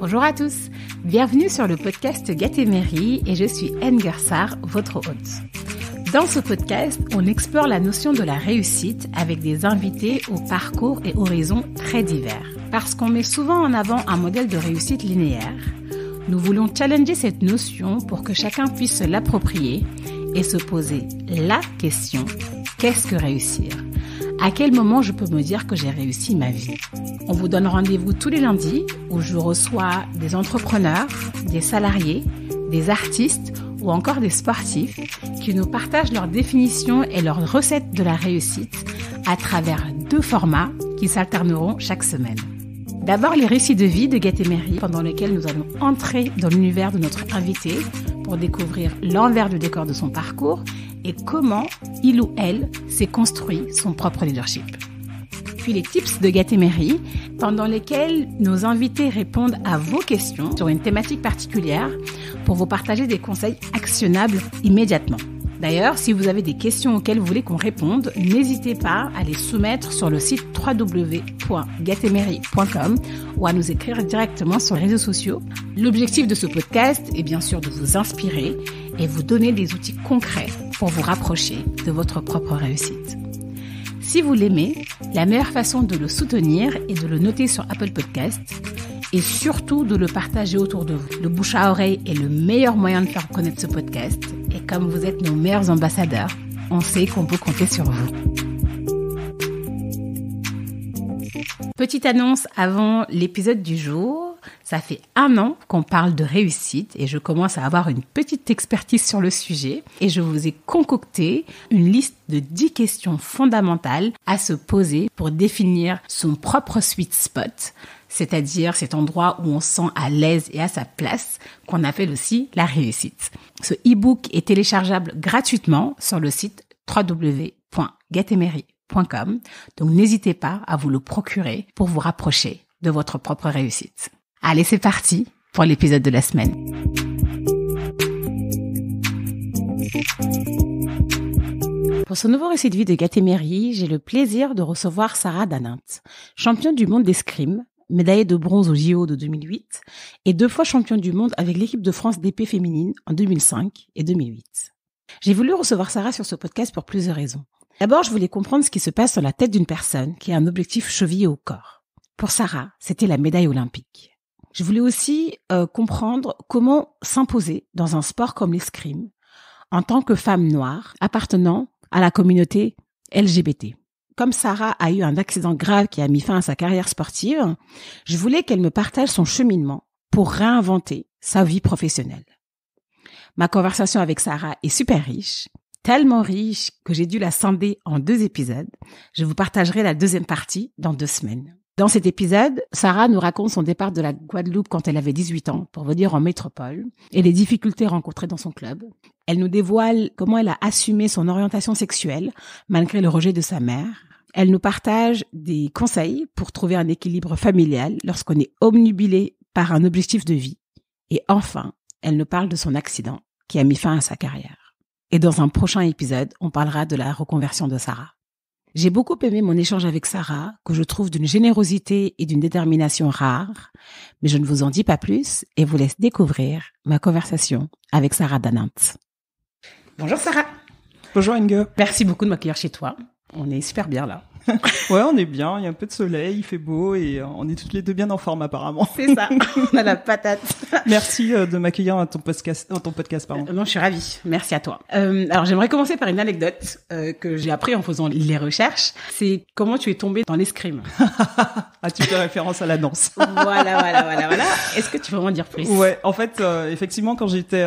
Bonjour à tous, bienvenue sur le podcast Gattemery et je suis Anne Gersar, votre hôte. Dans ce podcast, on explore la notion de la réussite avec des invités aux parcours et horizons très divers. Parce qu'on met souvent en avant un modèle de réussite linéaire, nous voulons challenger cette notion pour que chacun puisse se l'approprier et se poser la question « Qu'est-ce que réussir ?» À quel moment je peux me dire que j'ai réussi ma vie? On vous donne rendez-vous tous les lundis où je reçois des entrepreneurs, des salariés, des artistes ou encore des sportifs qui nous partagent leur définition et leurs recettes de la réussite à travers 2 formats qui s'alterneront chaque semaine. D'abord, les récits de vie de Gattemery pendant lesquels nous allons entrer dans l'univers de notre invité pour découvrir l'envers du décor de son parcours et comment il ou elle s'est construit son propre leadership. Puis les tips de Gattemery, pendant lesquels nos invités répondent à vos questions sur une thématique particulière pour vous partager des conseils actionnables immédiatement. D'ailleurs, si vous avez des questions auxquelles vous voulez qu'on réponde, n'hésitez pas à les soumettre sur le site www.gattemery.com ou à nous écrire directement sur les réseaux sociaux. L'objectif de ce podcast est bien sûr de vous inspirer et vous donner des outils concrets pour vous rapprocher de votre propre réussite. Si vous l'aimez, la meilleure façon de le soutenir est de le noter sur Apple Podcasts et surtout de le partager autour de vous. Le bouche à oreille est le meilleur moyen de faire connaître ce podcast et comme vous êtes nos meilleurs ambassadeurs, on sait qu'on peut compter sur vous. Petite annonce avant l'épisode du jour. Ça fait 1 an qu'on parle de réussite et je commence à avoir une petite expertise sur le sujet et je vous ai concocté une liste de 10 questions fondamentales à se poser pour définir son propre sweet spot, c'est-à-dire cet endroit où on se sent à l'aise et à sa place, qu'on appelle aussi la réussite. Ce e-book est téléchargeable gratuitement sur le site www.gattemery.com, donc n'hésitez pas à vous le procurer pour vous rapprocher de votre propre réussite. Allez, c'est parti pour l'épisode de la semaine. Pour ce nouveau récit de vie de Gattemery, j'ai le plaisir de recevoir Sarah Danint, championne du monde d'escrime, médaillée de bronze au JO de 2008 et 2 fois championne du monde avec l'équipe de France d'épée féminine en 2005 et 2008. J'ai voulu recevoir Sarah sur ce podcast pour plusieurs raisons. D'abord, je voulais comprendre ce qui se passe dans la tête d'une personne qui a un objectif chevillé au corps. Pour Sarah, c'était la médaille olympique. Je voulais aussi comprendre comment s'imposer dans un sport comme l'escrime en tant que femme noire appartenant à la communauté LGBT. Comme Sarah a eu un accident grave qui a mis fin à sa carrière sportive, je voulais qu'elle me partage son cheminement pour réinventer sa vie professionnelle. Ma conversation avec Sarah est super riche, tellement riche que j'ai dû la scinder en 2 épisodes. Je vous partagerai la 2e partie dans 2 semaines. Dans cet épisode, Sarah nous raconte son départ de la Guadeloupe quand elle avait 18 ans pour venir en métropole et les difficultés rencontrées dans son club. Elle nous dévoile comment elle a assumé son orientation sexuelle malgré le rejet de sa mère. Elle nous partage des conseils pour trouver un équilibre familial lorsqu'on est obnubilé par un objectif de vie. Et enfin, elle nous parle de son accident qui a mis fin à sa carrière. Et dans un prochain épisode, on parlera de la reconversion de Sarah. J'ai beaucoup aimé mon échange avec Sarah, que je trouve d'une générosité et d'une détermination rares, mais je ne vous en dis pas plus et vous laisse découvrir ma conversation avec Sarah Danint. Bonjour Sarah. Bonjour Inge. Merci beaucoup de m'accueillir chez toi. On est super bien là. Ouais, on est bien, il y a un peu de soleil, il fait beau et on est toutes les 2 bien en forme apparemment. C'est ça, on a la patate. Merci de m'accueillir dans ton podcast, pardon. Non, je suis ravie, merci à toi. Alors j'aimerais commencer par une anecdote que j'ai appris en faisant les recherches. C'est comment tu es tombée dans l'escrime. Ah, tu fais référence à la danse. Voilà. Est-ce que tu peux m'en dire plus? Ouais, en fait, effectivement, quand j'étais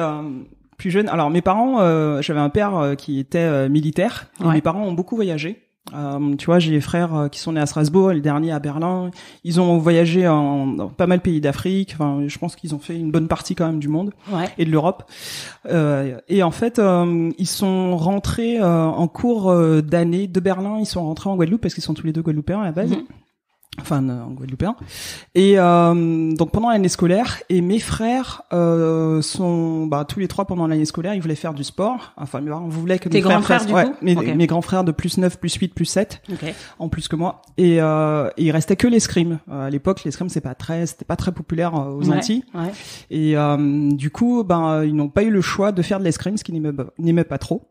plus jeune, alors mes parents, j'avais un père qui était militaire et mes parents ont beaucoup voyagé. Tu vois, j'ai des frères qui sont nés à Strasbourg, et le dernier à Berlin. Ils ont voyagé dans pas mal de pays d'Afrique. Enfin, je pense qu'ils ont fait une bonne partie quand même du monde et de l'Europe. Et en fait, ils sont rentrés en cours d'année de Berlin. Ils sont rentrés en Guadeloupe parce qu'ils sont tous les 2 Guadeloupéens à la base. enfin guadeloupéen. Et donc pendant l'année scolaire, et mes frères sont tous les trois pendant l'année scolaire, ils voulaient faire du sport. Enfin mes parents voulaient que tes grands frères du coup, mes grands frères de plus 9, plus 8, plus 7 en plus que moi. Et il restait que l'escrime. À l'époque, l'escrime c'était pas très populaire aux Antilles. Ouais. Et du coup, ils n'ont pas eu le choix de faire de l'escrime, ce qu'ils n'aimaient pas trop.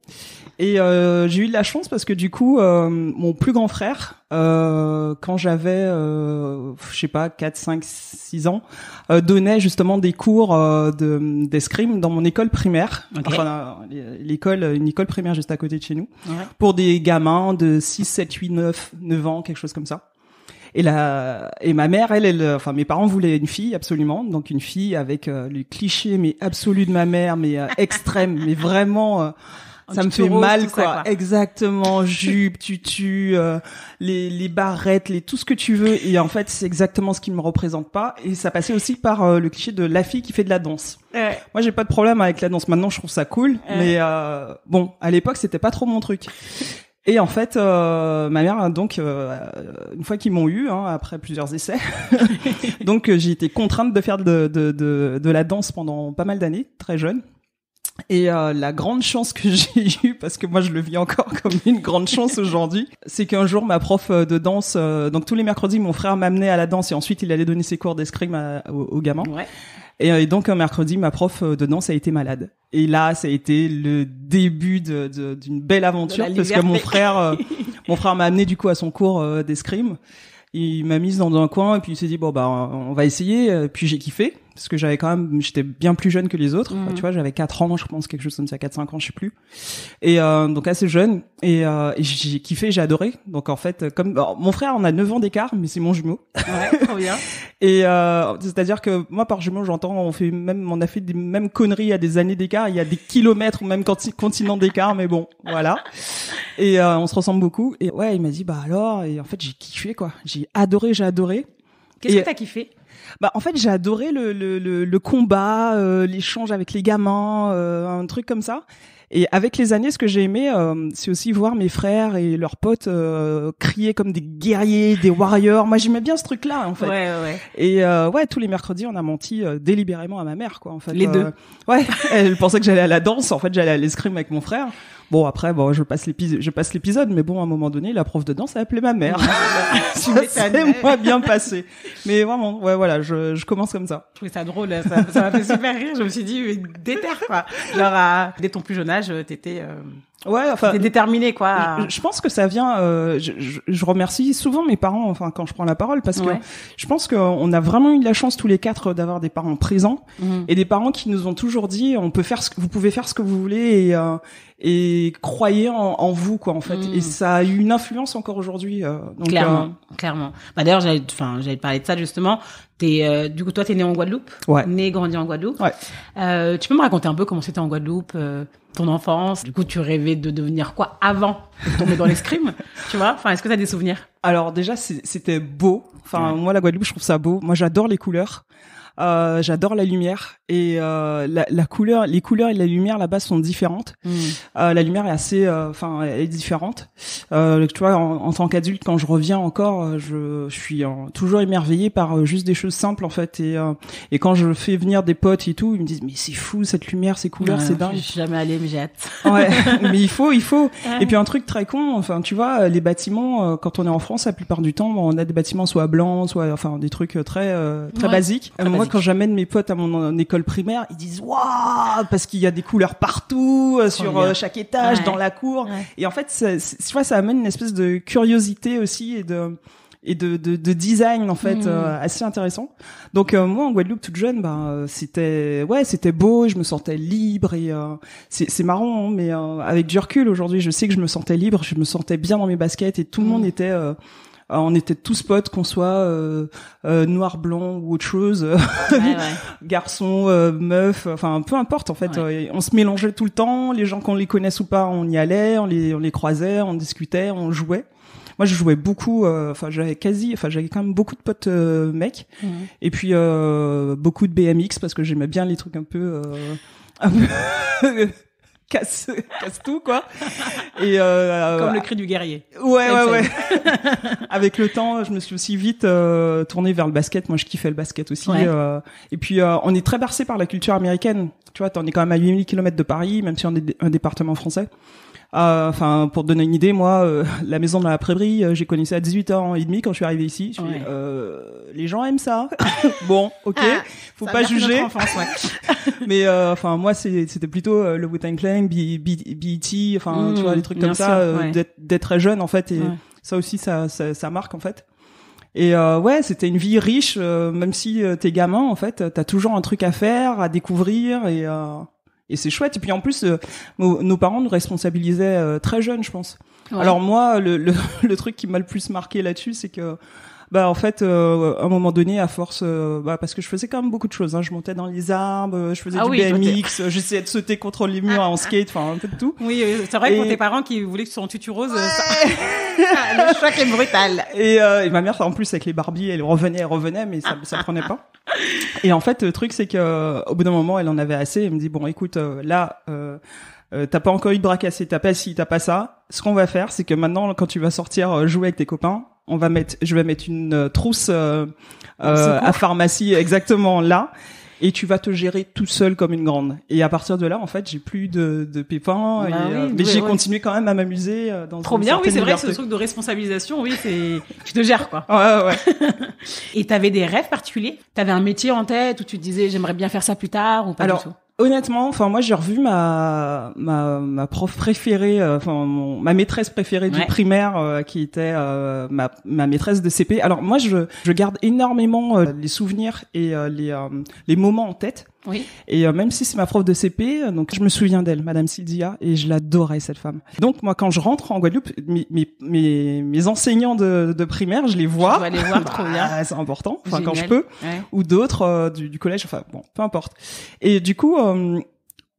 Et j'ai eu de la chance parce que du coup, mon plus grand frère, quand j'avais, je sais pas, 4, 5, 6 ans, donnait justement des cours d'escrime dans mon école primaire. Enfin, une école primaire juste à côté de chez nous. Ouais. Pour des gamins de 6, 7, 8, 9 ans, quelque chose comme ça. Et ma mère, enfin, mes parents voulaient une fille, absolument. Donc, une fille avec le cliché, mais absolu de ma mère, mais extrême, mais vraiment, ça me fait mal, quoi. Exactement. Jupe, tutu, les barrettes, tout ce que tu veux. Et en fait, c'est exactement ce qui me représente pas. Et ça passait aussi par le cliché de la fille qui fait de la danse. Ouais. Moi, j'ai pas de problème avec la danse. Maintenant, je trouve ça cool. Mais, bon, à l'époque, c'était pas trop mon truc. Et en fait, ma mère, donc, une fois qu'ils m'ont eu, après plusieurs essais, donc j'ai été contrainte de faire de la danse pendant pas mal d'années, très jeune. Et la grande chance que j'ai eue, parce que moi je le vis encore comme une grande chance aujourd'hui, c'est qu'un jour ma prof de danse, donc tous les mercredis mon frère m'amenait à la danse et ensuite il allait donner ses cours d'escrime aux gamins. Ouais. Et donc un mercredi, ma prof de danse a été malade. Et là, ça a été le début d'une belle aventure parce que mon frère m'a amené du coup à son cours d'escrime. Il m'a mise dans un coin et puis il s'est dit on va essayer. Puis j'ai kiffé parce que j'étais bien plus jeune que les autres. Tu vois, j'avais 4 ans, je pense, quelque chose comme ça, 4-5 ans, je sais plus. Et donc assez jeune. Et j'ai kiffé, j'ai adoré. Donc en fait, mon frère, on a 9 ans d'écart, mais c'est mon jumeau. Ouais, trop bien. Et c'est-à-dire que moi, par jumeau, j'entends, on a fait des mêmes conneries à des années d'écart. Il y a des kilomètres ou même continents d'écart, mais bon, voilà. Et on se ressemble beaucoup. Et ouais, il m'a dit alors. Et en fait, j'ai kiffé, quoi. J'ai adoré. Qu'est-ce que t'as kiffé? En fait, j'ai adoré le combat, l'échange avec les gamins, un truc comme ça. Et avec les années, ce que j'ai aimé, c'est aussi voir mes frères et leurs potes crier comme des guerriers, des warriors. Moi, j'aimais bien ce truc-là, en fait. Ouais. Et tous les mercredis, on a menti délibérément à ma mère, quoi, en fait. Les deux. Ouais, elle pensait que j'allais à la danse. En fait, j'allais à l'escrime avec mon frère. Bon, après, je passe l'épisode, mais bon, à un moment donné, la prof de danse a appelé ma mère. Ça s'est moi bien passé. Mais vraiment, ouais, voilà, je commence comme ça. Je trouvais ça drôle, ça m'a fait super rire. Je me suis dit, déterre, quoi. Genre, dès ton plus jeune âge, t'étais déterminé, quoi. Je pense que ça vient, je remercie souvent mes parents, enfin, quand je prends la parole, parce que je pense qu'on a vraiment eu de la chance tous les 4 d'avoir des parents présents et des parents qui nous ont toujours dit, vous pouvez faire ce que vous voulez et croyez en vous, quoi, en fait. Et ça a eu une influence encore aujourd'hui. Donc, clairement. D'ailleurs, j'allais te parler de ça, justement. Du coup, toi, t'es né en Guadeloupe. Ouais. Né, grandi en Guadeloupe. Ouais. Tu peux me raconter un peu comment c'était en Guadeloupe, ton enfance? Du coup, tu rêvais de devenir quoi avant de tomber dans l'escrime? Tu vois? Enfin, est-ce que t'as des souvenirs? Alors, déjà, c'était beau. Enfin, moi, la Guadeloupe, je trouve ça beau. Moi, j'adore les couleurs. J'adore la lumière et la couleur, les couleurs et la lumière là-bas sont différentes. La lumière est assez, elle est différente. Tu vois, en tant qu'adulte, quand je reviens encore, je suis toujours émerveillé par juste des choses simples en fait. Et quand je fais venir des potes et tout, ils me disent mais c'est fou cette lumière, ces couleurs, c'est dingue. Je suis jamais allée, mais j'ai hâte. Ouais, mais il faut. Et puis un truc très con, enfin tu vois, les bâtiments, quand on est en France, la plupart du temps, on a des bâtiments soit blancs, soit des trucs très basiques. Moi, quand j'amène mes potes à mon école primaire, ils disent waouh parce qu'il y a des couleurs partout sur chaque étage, dans la cour. Ouais. Et en fait, tu vois, ça amène une espèce de curiosité aussi et de design en fait assez intéressant. Donc moi en Guadeloupe toute jeune, c'était beau, je me sentais libre et c'est marrant, mais avec du recul aujourd'hui, je sais que je me sentais libre, je me sentais bien dans mes baskets et tout le monde était on était tous potes, qu'on soit noir, blanc ou autre chose, garçon, meuf, enfin peu importe en fait. On se mélangeait tout le temps. Les gens qu'on les connaisse ou pas, on y allait, on les croisait, on discutait, on jouait. Moi, je jouais beaucoup. J'avais quand même beaucoup de potes mecs, et puis beaucoup de BMX parce que j'aimais bien les trucs un peu casse tout quoi. Et comme le cri du guerrier. Ouais. Avec le temps, je me suis aussi vite tournée vers le basket. Moi, je kiffais le basket aussi. Ouais. Et puis, on est très bercé par la culture américaine. Tu vois, t'en es quand même à 8000 km de Paris, même si on est un département français. Enfin, pour te donner une idée, moi, la maison dans la prairie, j'ai connu ça à 18 ans et demi quand je suis arrivé ici. Les gens aiment ça. Bon, ok, faut pas juger. Enfance, ouais. Mais enfin, moi, c'était plutôt le Wu-Tang Clan, BET, enfin, tu vois, des trucs comme ça, d'être très jeune en fait. Et ça aussi, ça marque en fait. Et ouais, c'était une vie riche, même si t'es gamin en fait, t'as toujours un truc à faire, à découvrir et c'est chouette. Et puis en plus, nos parents nous responsabilisaient très jeunes, je pense. Ouais. Alors moi, le truc qui m'a le plus marqué là-dessus, c'est que bah en fait, à un moment donné, à force, parce que je faisais quand même beaucoup de choses. Hein. Je montais dans les arbres, je faisais du BMX, j'essayais de sauter contre les murs en skate, enfin un peu de tout. Oui, c'est vrai que pour tes parents qui voulaient que tu sois en tutu rose, le choc est brutal. Et ma mère, en plus avec les Barbie, elle revenait, mais ça prenait pas. Et en fait, le truc c'est que au bout d'un moment, elle en avait assez. Elle me dit bon, écoute, là. T'as pas encore eu de bras cassés, t'as pas ci, t'as pas ça. Ce qu'on va faire, c'est que maintenant, quand tu vas sortir jouer avec tes copains, je vais mettre une trousse à pharmacie exactement là, et tu vas te gérer tout seul comme une grande. Et à partir de là, en fait, j'ai plus de pépins, mais j'ai continué quand même à m'amuser dans trop une bien, oui, c'est liberté. vrai, ce truc de responsabilisation, oui, c'est tu te gères quoi. Ouais. Et t'avais des rêves particuliers? T'avais un métier en tête où tu te disais j'aimerais bien faire ça plus tard ou pas du tout? Honnêtement, enfin moi j'ai revu ma prof préférée, ma maîtresse préférée du primaire qui était ma maîtresse de CP. Alors moi je garde énormément les souvenirs et les moments en tête. Oui. Et même si c'est ma prof de CP, donc je me souviens d'elle, Madame Sildia, et je l'adorais cette femme. Donc moi quand je rentre en Guadeloupe, mes enseignants de primaire, je les vois. Tu vas les voir, trop bien. C'est important. Enfin quand je peux, ou d'autres du collège. Enfin bon, peu importe. Et du coup.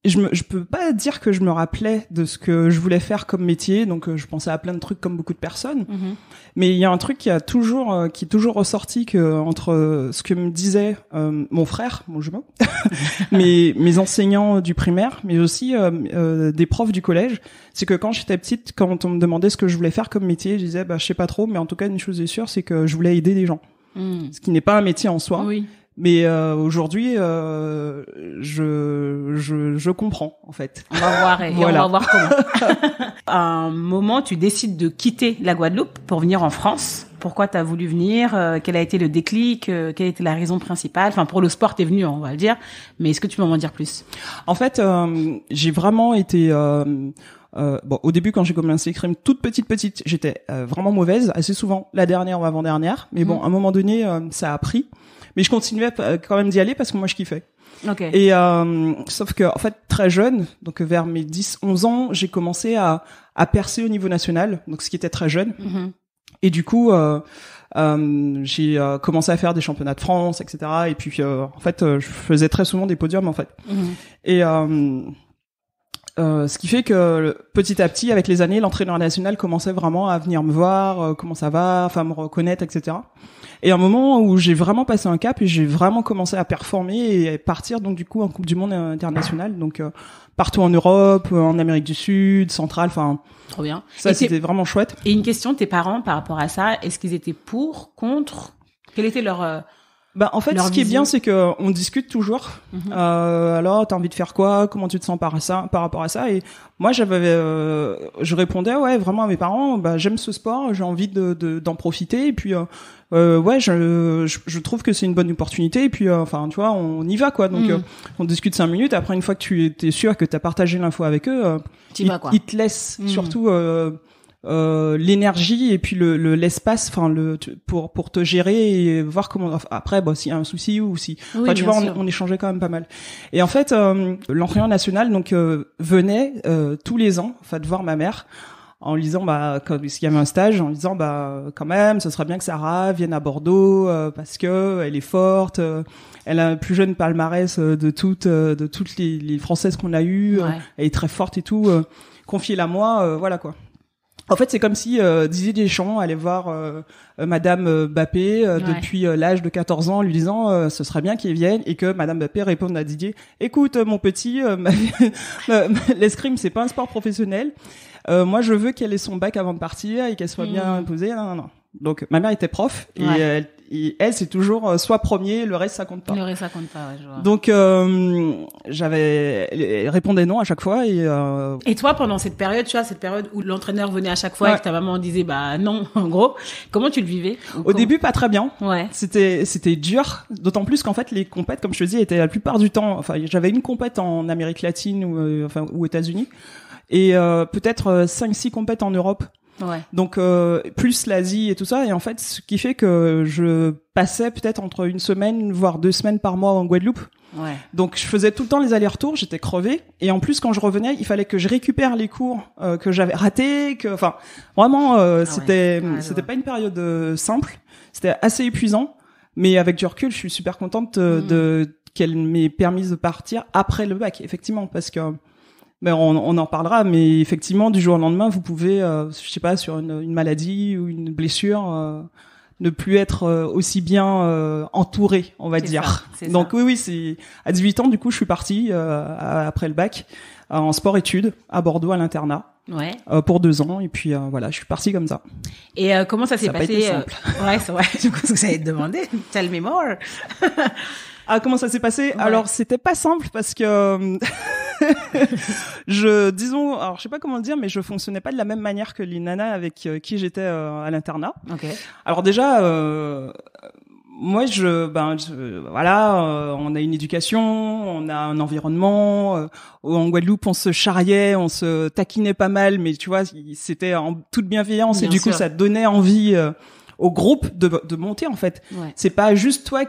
Je peux pas dire que je me rappelais de ce que je voulais faire comme métier, donc je pensais à plein de trucs comme beaucoup de personnes. Mm-hmm. Mais il y a un truc qui est toujours ressorti que entre ce que me disait mon frère, mon jumeau, mes enseignants du primaire, mais aussi des profs du collège, c'est que quand j'étais petite, quand on me demandait ce que je voulais faire comme métier, je disais je sais pas trop, mais en tout cas une chose est sûre, c'est que je voulais aider des gens. Ce qui n'est pas un métier en soi. Oui. Mais aujourd'hui, je comprends en fait. On va voir et on va voir comment. À un moment, tu décides de quitter la Guadeloupe pour venir en France. Pourquoi t'as voulu venir? Quel a été le déclic? Quelle était la raison principale? Enfin, pour le sport, t'es venu, on va le dire. Mais est-ce que tu peux m'en dire plus? En fait, j'ai vraiment été. Au début, quand j'ai commencé l'escrime, toute petite, j'étais vraiment mauvaise, assez souvent la dernière ou avant-dernière. Mais bon, à un moment donné, ça a pris. Mais je continuais quand même d'y aller parce que moi je kiffais. Okay. Et sauf que en fait très jeune, donc vers mes 10-11 ans, j'ai commencé à percer au niveau national, donc ce qui était très jeune. Mm-hmm. Et du coup j'ai commencé à faire des championnats de France, etc. Et puis en fait je faisais très souvent des podiums en fait. Mm-hmm. Et ce qui fait que petit à petit, avec les années, l'entraîneur national commençait vraiment à venir me voir, comment ça va, enfin me reconnaître, etc. Et un moment où j'ai vraiment passé un cap et j'ai vraiment commencé à performer et partir donc du coup en Coupe du Monde internationale, donc partout en Europe, en Amérique du Sud, centrale, enfin. Trop bien. Ça c'était vraiment chouette. Et une question, tes parents par rapport à ça, est-ce qu'ils étaient pour, contre? Quel était leur en fait, ce qui est bien, c'est que on discute toujours. Mm-hmm. Alors, t'as envie de faire quoi? Comment tu te sens par rapport à ça? Et moi, je répondais, ouais, vraiment à mes parents, j'aime ce sport, j'ai envie d'en profiter. Et puis, je trouve que c'est une bonne opportunité. Et puis, tu vois, on y va, quoi. Donc, on discute 5 minutes. Après, une fois que tu es sûr que t'as partagé l'info avec eux, ils te laissent surtout. L'énergie et puis l'espace, pour te gérer et voir comment. Après, s'il y a un souci ou si, tu vois, on échangeait quand même pas mal. Et en fait, l'entraîneur national donc venait tous les ans, en fait, voir ma mère en lui disant quand il y avait un stage, en lui disant quand même, ce serait bien que Sarah vienne à Bordeaux parce que elle est forte. Elle a un plus jeune palmarès de toutes les Françaises qu'on a eues. Elle est très forte et tout. Confiez-la moi, voilà quoi. En fait, c'est comme si Didier Deschamps allait voir Madame Mbappé depuis l'âge de 14 ans, lui disant ce serait bien qu'il vienne, et que Madame Mbappé réponde à Didier: écoute, mon petit, l'escrime c'est pas un sport professionnel. Moi, je veux qu'elle ait son bac avant de partir et qu'elle soit bien posée. Non. Donc, ma mère était prof et elle, c'est toujours soit premier, le reste ça compte pas. Le reste ça compte pas, ouais, je vois. Donc, elle répondait non à chaque fois Et toi, pendant cette période, tu vois, cette période où l'entraîneur venait à chaque fois et que ta maman disait bah non, en gros, comment tu le vivais? Au début, pas très bien. Ouais. C'était dur, d'autant plus qu'en fait les compètes, comme je te dis, étaient la plupart du temps. Enfin, j'avais une compète en Amérique latine ou aux États-Unis. Et peut-être 5-6 compètes en Europe. Ouais. Donc plus l'Asie et tout ça, et en fait ce qui fait que je passais peut-être entre une semaine voire 2 semaines par mois en Guadeloupe. Ouais. Donc je faisais tout le temps les allers-retours, j'étais crevée, et en plus quand je revenais, il fallait que je récupère les cours que j'avais ratés, enfin vraiment c'était pas une période simple, c'était assez épuisant, mais avec du recul, je suis super contente de qu'elle m'ait permis de partir après le bac, effectivement, parce que mais on en parlera, mais effectivement, du jour au lendemain, vous pouvez, je sais pas, sur une maladie ou une blessure, ne plus être aussi bien entouré, on va dire. Donc oui, c'est à 18 ans, du coup, je suis partie après le bac en sport-études à Bordeaux à l'internat. Ouais. Pour 2 ans, et puis voilà, je suis partie comme ça. Et comment ça s'est passé? Ça a pas été simple. Ouais, c'est vrai. Je pense que ça allait te demander. T'as le mémoire. Ah, comment ça s'est passé? Ouais. Alors, c'était pas simple parce que alors je sais pas comment le dire, mais je fonctionnais pas de la même manière que les nanas avec qui j'étais à l'internat. Okay. Alors déjà, moi, voilà, on a une éducation, on a un environnement. En Guadeloupe, on se charriait, on se taquinait pas mal, mais tu vois, c'était en toute bienveillance, et du coup, ça donnait envie au groupe de monter, en fait. Ouais. C'est pas juste toi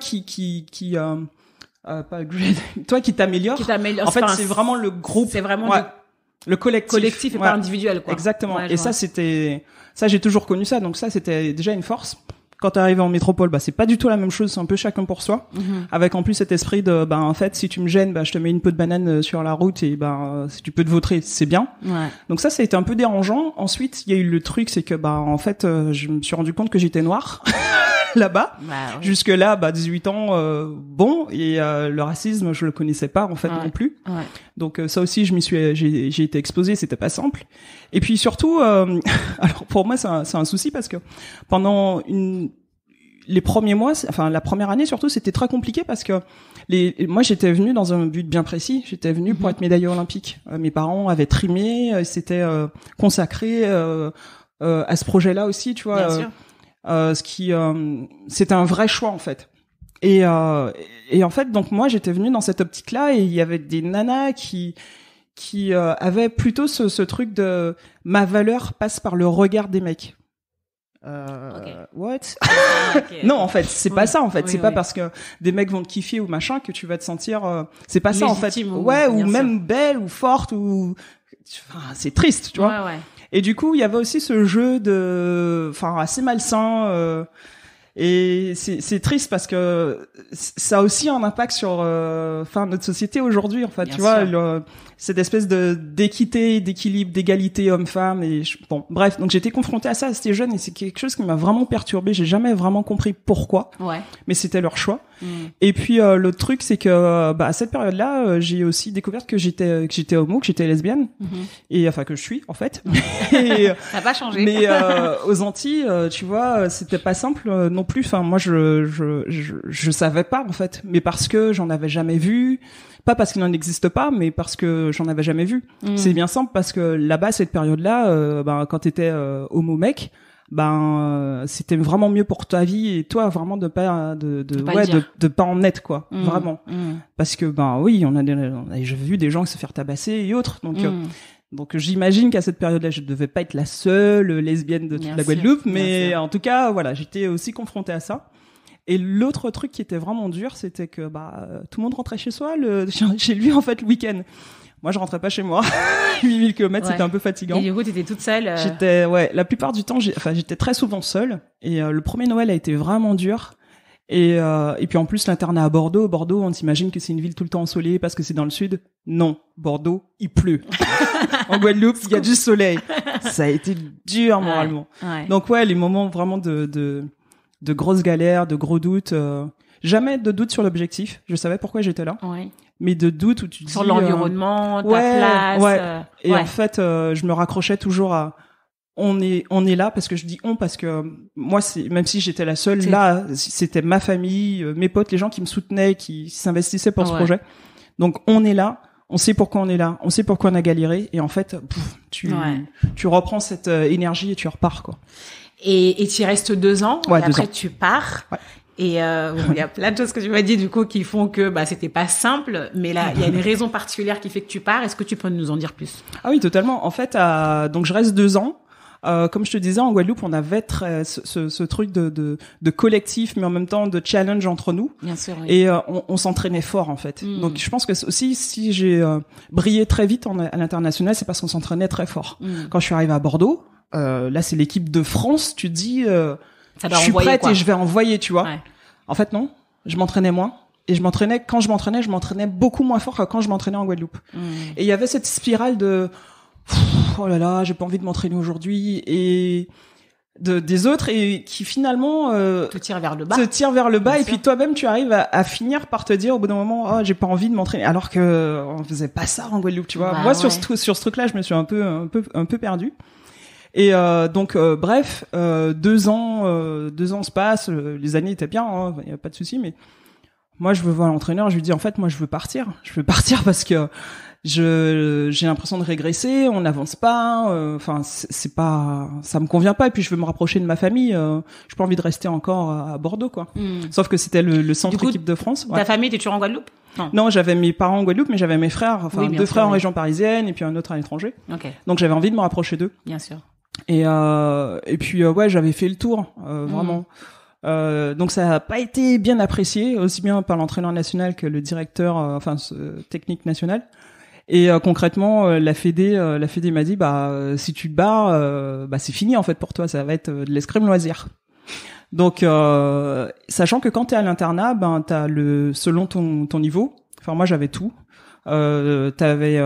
toi qui t'améliore. En fait, c'est vraiment le groupe. C'est vraiment le collectif et pas individuel, quoi. Exactement. Ouais, et ça, j'ai toujours connu ça. Donc ça, c'était déjà une force. Quand tu arrives en métropole, c'est pas du tout la même chose, c'est un peu chacun pour soi. Avec en plus cet esprit de, en fait, si tu me gênes, je te mets une peau de banane sur la route, et si tu peux te vautrer, c'est bien. Ouais. Donc ça a été un peu dérangeant. Ensuite, il y a eu le truc, c'est que, en fait, je me suis rendu compte que j'étais noire. Là-bas. Ouais. Jusque là, 18 ans, et le racisme, je le connaissais pas, en fait, non plus. Ouais. Donc ça aussi, j'ai été exposée, c'était pas simple. Et puis surtout, alors pour moi, c'est un souci parce que pendant les premiers mois, la première année surtout, c'était très compliqué parce que moi, j'étais venue dans un but bien précis. J'étais venue pour être médaillée olympique. Mes parents avaient trimé, s'étaient consacrés à ce projet-là aussi, tu vois. Bien sûr. C'était un vrai choix, en fait. Et en fait, donc moi, j'étais venue dans cette optique-là, et il y avait des nanas qui avaient plutôt ce truc de ma valeur passe par le regard des mecs. What? Okay. Non, en fait, c'est pas ça, en fait. C'est pas parce que des mecs vont te kiffer ou machin que tu vas te sentir, c'est pas ça, en fait. Ou même belle ou forte c'est triste, tu vois. Ouais. Et du coup, il y avait aussi ce jeu assez malsain, et c'est triste parce que ça a aussi un impact sur notre société aujourd'hui, en fait. Bien tu sûr. Vois, cette espèce d'équité, d'équilibre, d'égalité homme-femme, et bref, donc j'étais confrontée à ça, c'était jeune, et c'est quelque chose qui m'a vraiment perturbée. J'ai jamais vraiment compris pourquoi. Ouais. Mais c'était leur choix. Et puis l'autre truc, c'est que à cette période-là, j'ai aussi découvert que j'étais homo, que j'étais lesbienne, et que je suis, en fait. Ça n'a pas changé. Mais aux Antilles, tu vois, c'était pas simple non plus. Enfin, moi, je savais pas, en fait, mais parce que j'en avais jamais vu. Pas parce qu'il n'en existe pas, mais parce que j'en avais jamais vu. C'est bien simple, parce que là-bas, cette période-là, quand t'étais homo mec, c'était vraiment mieux pour ta vie, et toi, vraiment de pas en être, quoi. Vraiment. Parce que, oui, on a vu des gens se faire tabasser et autres. Donc j'imagine qu'à cette période-là, je devais pas être la seule lesbienne de toute la Guadeloupe, mais en tout cas, voilà, j'étais aussi confrontée à ça. Et l'autre truc qui était vraiment dur, c'était que tout le monde rentrait chez soi, chez lui, en fait, le week-end. Moi, je rentrais pas chez moi. 8000 km, c'était un peu fatigant. Et du coup, t'étais toute seule. La plupart du temps, j'étais très souvent seule. Et le premier Noël a été vraiment dur. Et puis en plus, l'internat à Bordeaux, on s'imagine que c'est une ville tout le temps ensoleillée parce que c'est dans le sud. Non, Bordeaux, il pleut. En Guadeloupe, il y a du soleil. ça a été dur moralement. Ouais. Donc ouais, les moments vraiment de grosses galères, de gros doutes. Jamais de doute sur l'objectif. Je savais pourquoi j'étais là. Ouais. Mais de doute où tu dis sur l'environnement, ta place. Ouais. Et en fait, je me raccrochais toujours à on est là parce que je dis on parce que moi même si j'étais la seule là, c'était ma famille, mes potes, les gens qui me soutenaient, qui s'investissaient pour ce projet. Donc on est là, on sait pourquoi on est là, on sait pourquoi on a galéré et en fait tu reprends cette énergie et tu repars quoi. Et tu y restes 2 ans et après tu pars. Ouais. Et il y a plein de choses que tu m'as dit du coup qui font que c'était pas simple, mais là il y a une raison particulière qui fait que tu pars. Est-ce que tu peux nous en dire plus? Ah oui, totalement. En fait, donc je reste 2 ans. Comme je te disais, en Guadeloupe, on avait ce truc de collectif, mais en même temps de challenge entre nous. Bien sûr. Oui. Et on s'entraînait fort en fait. Donc je pense que aussi si j'ai brillé très vite à l'international, c'est parce qu'on s'entraînait très fort. Quand je suis arrivée à Bordeaux, là c'est l'équipe de France. Tu te dis, je suis prête et je vais envoyer, tu vois. Ouais. En fait non, je m'entraînais moins. Et quand je m'entraînais beaucoup moins fort que quand je m'entraînais en Guadeloupe. Et il y avait cette spirale de oh là là, j'ai pas envie de m'entraîner aujourd'hui et des autres et qui finalement te tire vers le bas. Et puis toi-même tu arrives à finir par te dire au bout d'un moment j'ai pas envie de m'entraîner alors que on faisait pas ça en Guadeloupe, tu vois. Moi sur ce truc-là, je me suis un peu perdu. Et donc bref, 2 ans se passent, les années étaient bien, y a pas de souci, mais moi je veux voir l'entraîneur, je lui dis en fait moi je veux partir parce que j'ai l'impression de régresser, on n'avance pas, enfin c'est pas, ça me convient pas et puis je veux me rapprocher de ma famille, j'ai pas envie de rester encore à Bordeaux quoi. Sauf que c'était le centre équipe de France. Ta famille était toujours en Guadeloupe? Non, j'avais mes parents en Guadeloupe, mais j'avais mes frères, 2 frères en région parisienne et puis un autre à l'étranger. Okay. Donc j'avais envie de me rapprocher d'eux. Bien sûr. Et puis j'avais fait le tour vraiment. Donc ça a pas été bien apprécié aussi bien par l'entraîneur national que le directeur technique national. Et concrètement la Fédé m'a dit si tu te barres c'est fini en fait pour toi, ça va être de l'escrime loisir. Donc sachant que quand t'es à l'internat t'as selon ton niveau, enfin moi j'avais tout, t'avais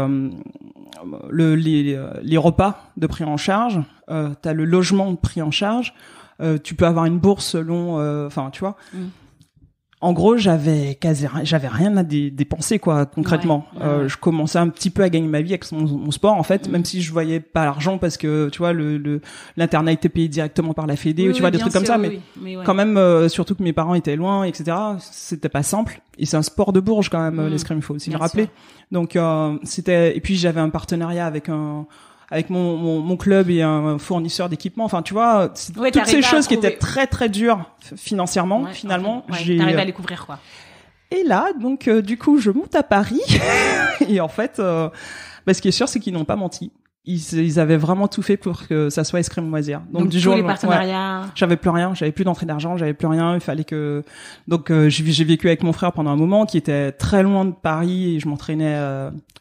les repas de pris en charge, t'as le logement pris en charge, tu peux avoir une bourse selon tu vois. En gros, j'avais rien à dépenser quoi concrètement. Je commençais un petit peu à gagner ma vie avec mon sport en fait, même si je voyais pas l'argent parce que tu vois l'internat était payé directement par la Fédé ou tu vois des trucs comme ça, mais quand même surtout que mes parents étaient loin, etc. C'était pas simple. Et c'est un sport de bourge quand même l'escrime, il faut aussi le rappeler. Donc c'était, et puis j'avais un partenariat avec mon club et un fournisseur d'équipement. Enfin, tu vois, toutes ces choses qui étaient très très dures financièrement, finalement, t'arrives à les couvrir quoi. Et là, donc du coup, je monte à Paris et en fait, ce qui est sûr, c'est qu'ils n'ont pas menti. Ils avaient vraiment tout fait pour que ça soit escrime loisir. Donc du jour, les partenariats. J'avais plus rien, j'avais plus d'entrée d'argent, j'avais plus rien. Il fallait que j'ai vécu avec mon frère pendant un moment qui était très loin de Paris et je m'entraînais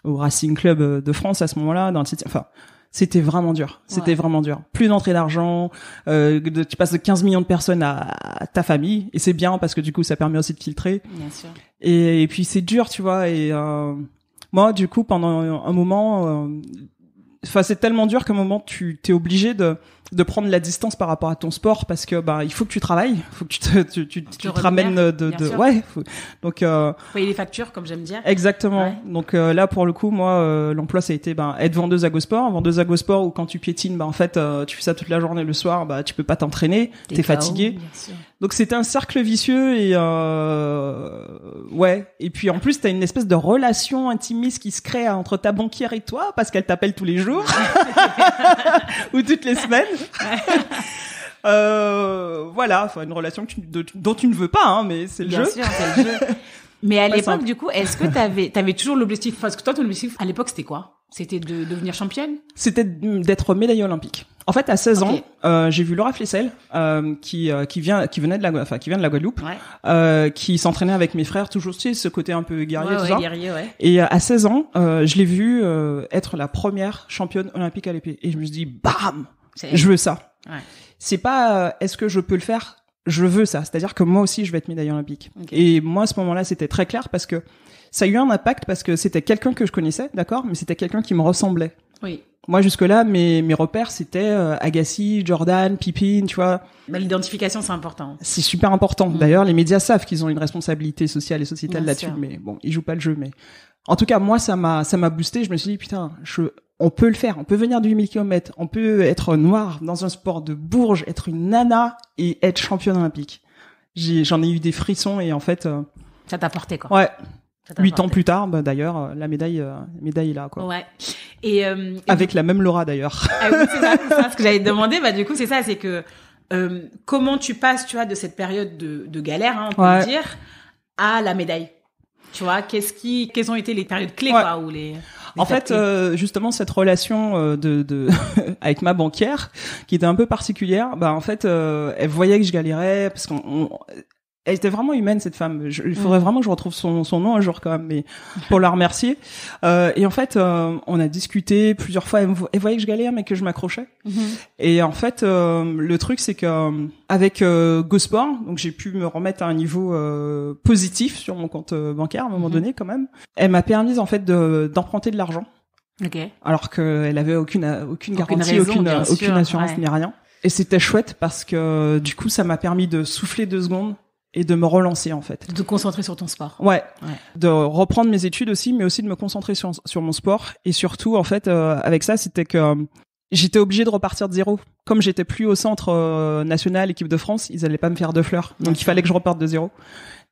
au Racing Club de France à ce moment-là dans le site. Enfin, c'était vraiment dur. C'était vraiment dur. Plus d'entrée d'argent, tu passes de 15 millions de personnes à ta famille et c'est bien parce que du coup ça permet aussi de filtrer. Bien sûr. Et puis c'est dur, tu vois. Et moi, du coup, pendant un moment. C'est tellement dur qu'à un moment tu t'es obligé de prendre la distance par rapport à ton sport parce que il faut que tu travailles, faut que tu te ramènes donc payer les factures comme j'aime dire. Exactement. Donc là pour le coup moi l'emploi ça a été être vendeuse à GoSport où quand tu piétines en fait tu fais ça toute la journée, le soir tu peux pas t'entraîner, t'es fatigué. Bien sûr. Donc c'était un cercle vicieux et et puis en plus t'as une espèce de relation intimiste qui se crée entre ta banquière et toi parce qu'elle t'appelle tous les jours ou toutes les semaines. Une relation dont tu ne veux pas mais c'est le jeu. Bien sûr, c'est le jeu. Mais à l'époque du coup, est-ce que t'avais toujours l'objectif, parce que toi ton objectif à l'époque c'était quoi? C'était de devenir championne? C'était d'être médaillée olympique. En fait, à 16 ans, j'ai vu Laura Flessel, qui vient de la Guadeloupe, qui s'entraînait avec mes frères, toujours, tu sais, ce côté un peu guerrier, tout ça. Guerrier, Et à 16 ans, je l'ai vue être la première championne olympique à l'épée. Et je me suis dit, bam, je veux ça. Ouais. C'est pas, est-ce que je peux le faire? Je veux ça. C'est-à-dire que moi aussi, je vais être médaillée olympique. Okay. Et moi, à ce moment-là, c'était très clair parce que ça a eu un impact parce que c'était quelqu'un que je connaissais, d'accord, mais c'était quelqu'un qui me ressemblait. Oui. Moi, jusque-là, mes repères, c'était Agassi, Jordan, Pippen, tu vois. Bah, l'identification, c'est important. C'est super important. D'ailleurs, les médias savent qu'ils ont une responsabilité sociale et sociétale Bien là-dessus, sûr. mais bon, ils jouent pas le jeu. Mais en tout cas, moi, ça m'a boosté. Je me suis dit, putain, on peut le faire. On peut venir du 1000 km. On peut être noir dans un sport de Bourges, être une nana et être championne olympique. J'en ai eu des frissons et en fait... Ça t'a porté, quoi. Ouais. Ça t'a 8 ans porté. plus tard, bah, d'ailleurs, la médaille est là, quoi. Ouais. Et Avec la même Laura, d'ailleurs. Ah oui, c'est ça ce que j'allais te demander. Bah, du coup, c'est ça, c'est que, comment tu passes, tu vois, de cette période de galère, hein, on peut Ouais. le dire, à la médaille. Tu vois, quelles ont été les périodes clés, Ouais. quoi, ou les En étapes fait, clés. justement, cette relation de avec ma banquière, qui était un peu particulière, bah en fait, elle voyait que je galérais parce elle était vraiment humaine, cette femme. Il faudrait vraiment que je retrouve son nom un jour quand même, mais pour la remercier. Et en fait, on a discuté plusieurs fois. Elle voyait que je galérais, mais que je m'accrochais. Et en fait, le truc, c'est que avec GoSport, donc j'ai pu me remettre à un niveau positif sur mon compte bancaire à un moment donné, quand même. Elle m'a permis en fait d'emprunter de l'argent, Ok. alors qu'elle avait aucune garantie, raison, bien sûr, aucune assurance ouais. ni rien. Et c'était chouette parce que du coup, ça m'a permis de souffler 2 secondes et de me relancer en fait. De te concentrer sur ton sport. Ouais. Ouais. De reprendre mes études aussi, mais aussi de me concentrer sur mon sport. Et surtout, en fait, avec ça, c'était que j'étais obligé de repartir de zéro. Comme j'étais plus au centre national, équipe de France, ils allaient pas me faire 2 fleurs. Donc il fallait que je reparte de zéro.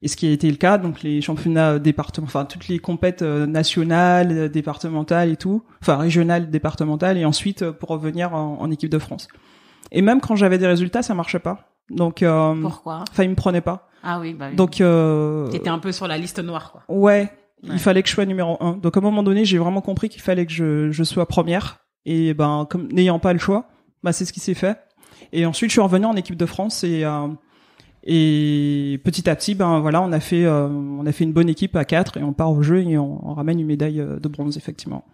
Et ce qui a été le cas, donc les championnats départementaux, enfin toutes les compètes nationales, départementales et tout, enfin régionales, départementales, et ensuite pour revenir en équipe de France. Et même quand j'avais des résultats, ça marchait pas. Donc, Pourquoi? enfin, ils me prenaient pas. Ah oui, bah oui. Donc, t'étais un peu sur la liste noire, quoi. ouais, Ouais. il fallait que je sois numéro 1. Donc, à un moment donné, j'ai vraiment compris qu'il fallait que je sois première. Et ben, comme n'ayant pas le choix, bah c'est ce qui s'est fait. Et ensuite, je suis revenue en équipe de France et petit à petit, ben voilà, on a fait une bonne équipe à 4 et on part au jeu et on ramène une médaille de bronze, effectivement.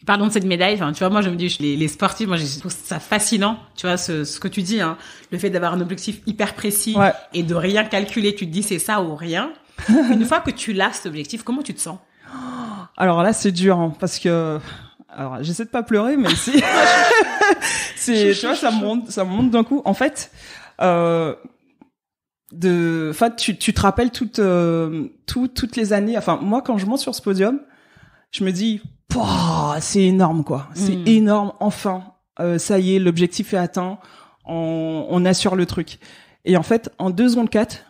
Parlons de cette médaille. Enfin, tu vois, moi, je me dis, les sportifs, moi, je trouve ça fascinant. Tu vois, ce que tu dis, hein, le fait d'avoir un objectif hyper précis Ouais. et de rien calculer. Tu te dis, c'est ça ou rien. Une fois que tu l'as, cet objectif, comment tu te sens? Alors là, c'est dur, hein, parce que, alors, j'essaie de pas pleurer, mais si, tu vois, ça me monte d'un coup. En fait, tu te rappelles toutes les années. Enfin, moi, quand je monte sur ce podium, je me dis, pouah, c'est énorme, quoi. C'est énorme. Enfin, ça y est, l'objectif est atteint. On assure le truc. Et en fait, en 2 secondes 4,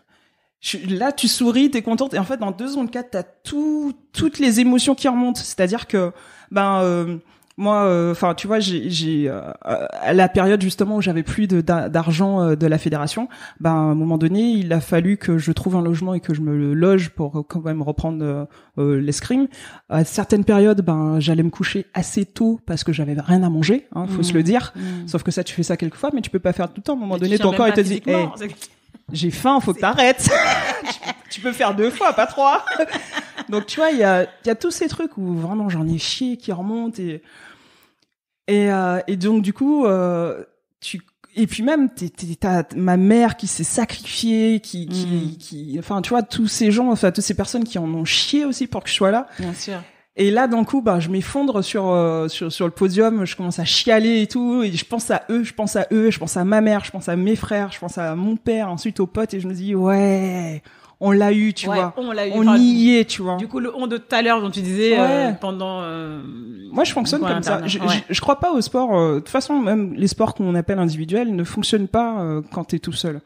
là, tu souris, t'es contente. Et en fait, dans 2 secondes 4, t'as toutes les émotions qui remontent. C'est-à-dire que, moi, enfin, tu vois, j'ai à la période justement où j'avais plus d'argent de la fédération, à un moment donné, il a fallu que je trouve un logement et que je me loge pour quand même reprendre l'escrime. À certaines périodes, j'allais me coucher assez tôt parce que j'avais rien à manger, hein, faut se le dire. Sauf que ça, tu fais ça quelques fois, mais tu peux pas faire tout le temps. À un moment donné, ton corps il te dit, hey, j'ai faim, faut que t'arrêtes. Tu peux faire 2 fois, pas 3. Donc tu vois, il y a tous ces trucs où vraiment j'en ai chié qui remontent et donc du coup et puis même t'as ma mère qui s'est sacrifiée, qui enfin tu vois, tous ces gens, enfin toutes ces personnes qui en ont chié aussi pour que je sois là. Bien sûr. Et là, d'un coup, je m'effondre sur le podium, je commence à chialer et tout, et je pense à eux, je pense à ma mère, je pense à mes frères, je pense à mon père, ensuite aux potes, et je me dis, ouais, on l'a eu, tu vois. On l'a eu. On y est, tu vois. Du coup, le on de tout à l'heure dont tu disais, Ouais. pendant, Moi, je fonctionne comme ça. Je crois pas au sport. De toute façon, même les sports qu'on appelle individuels ne fonctionnent pas quand t'es tout seul.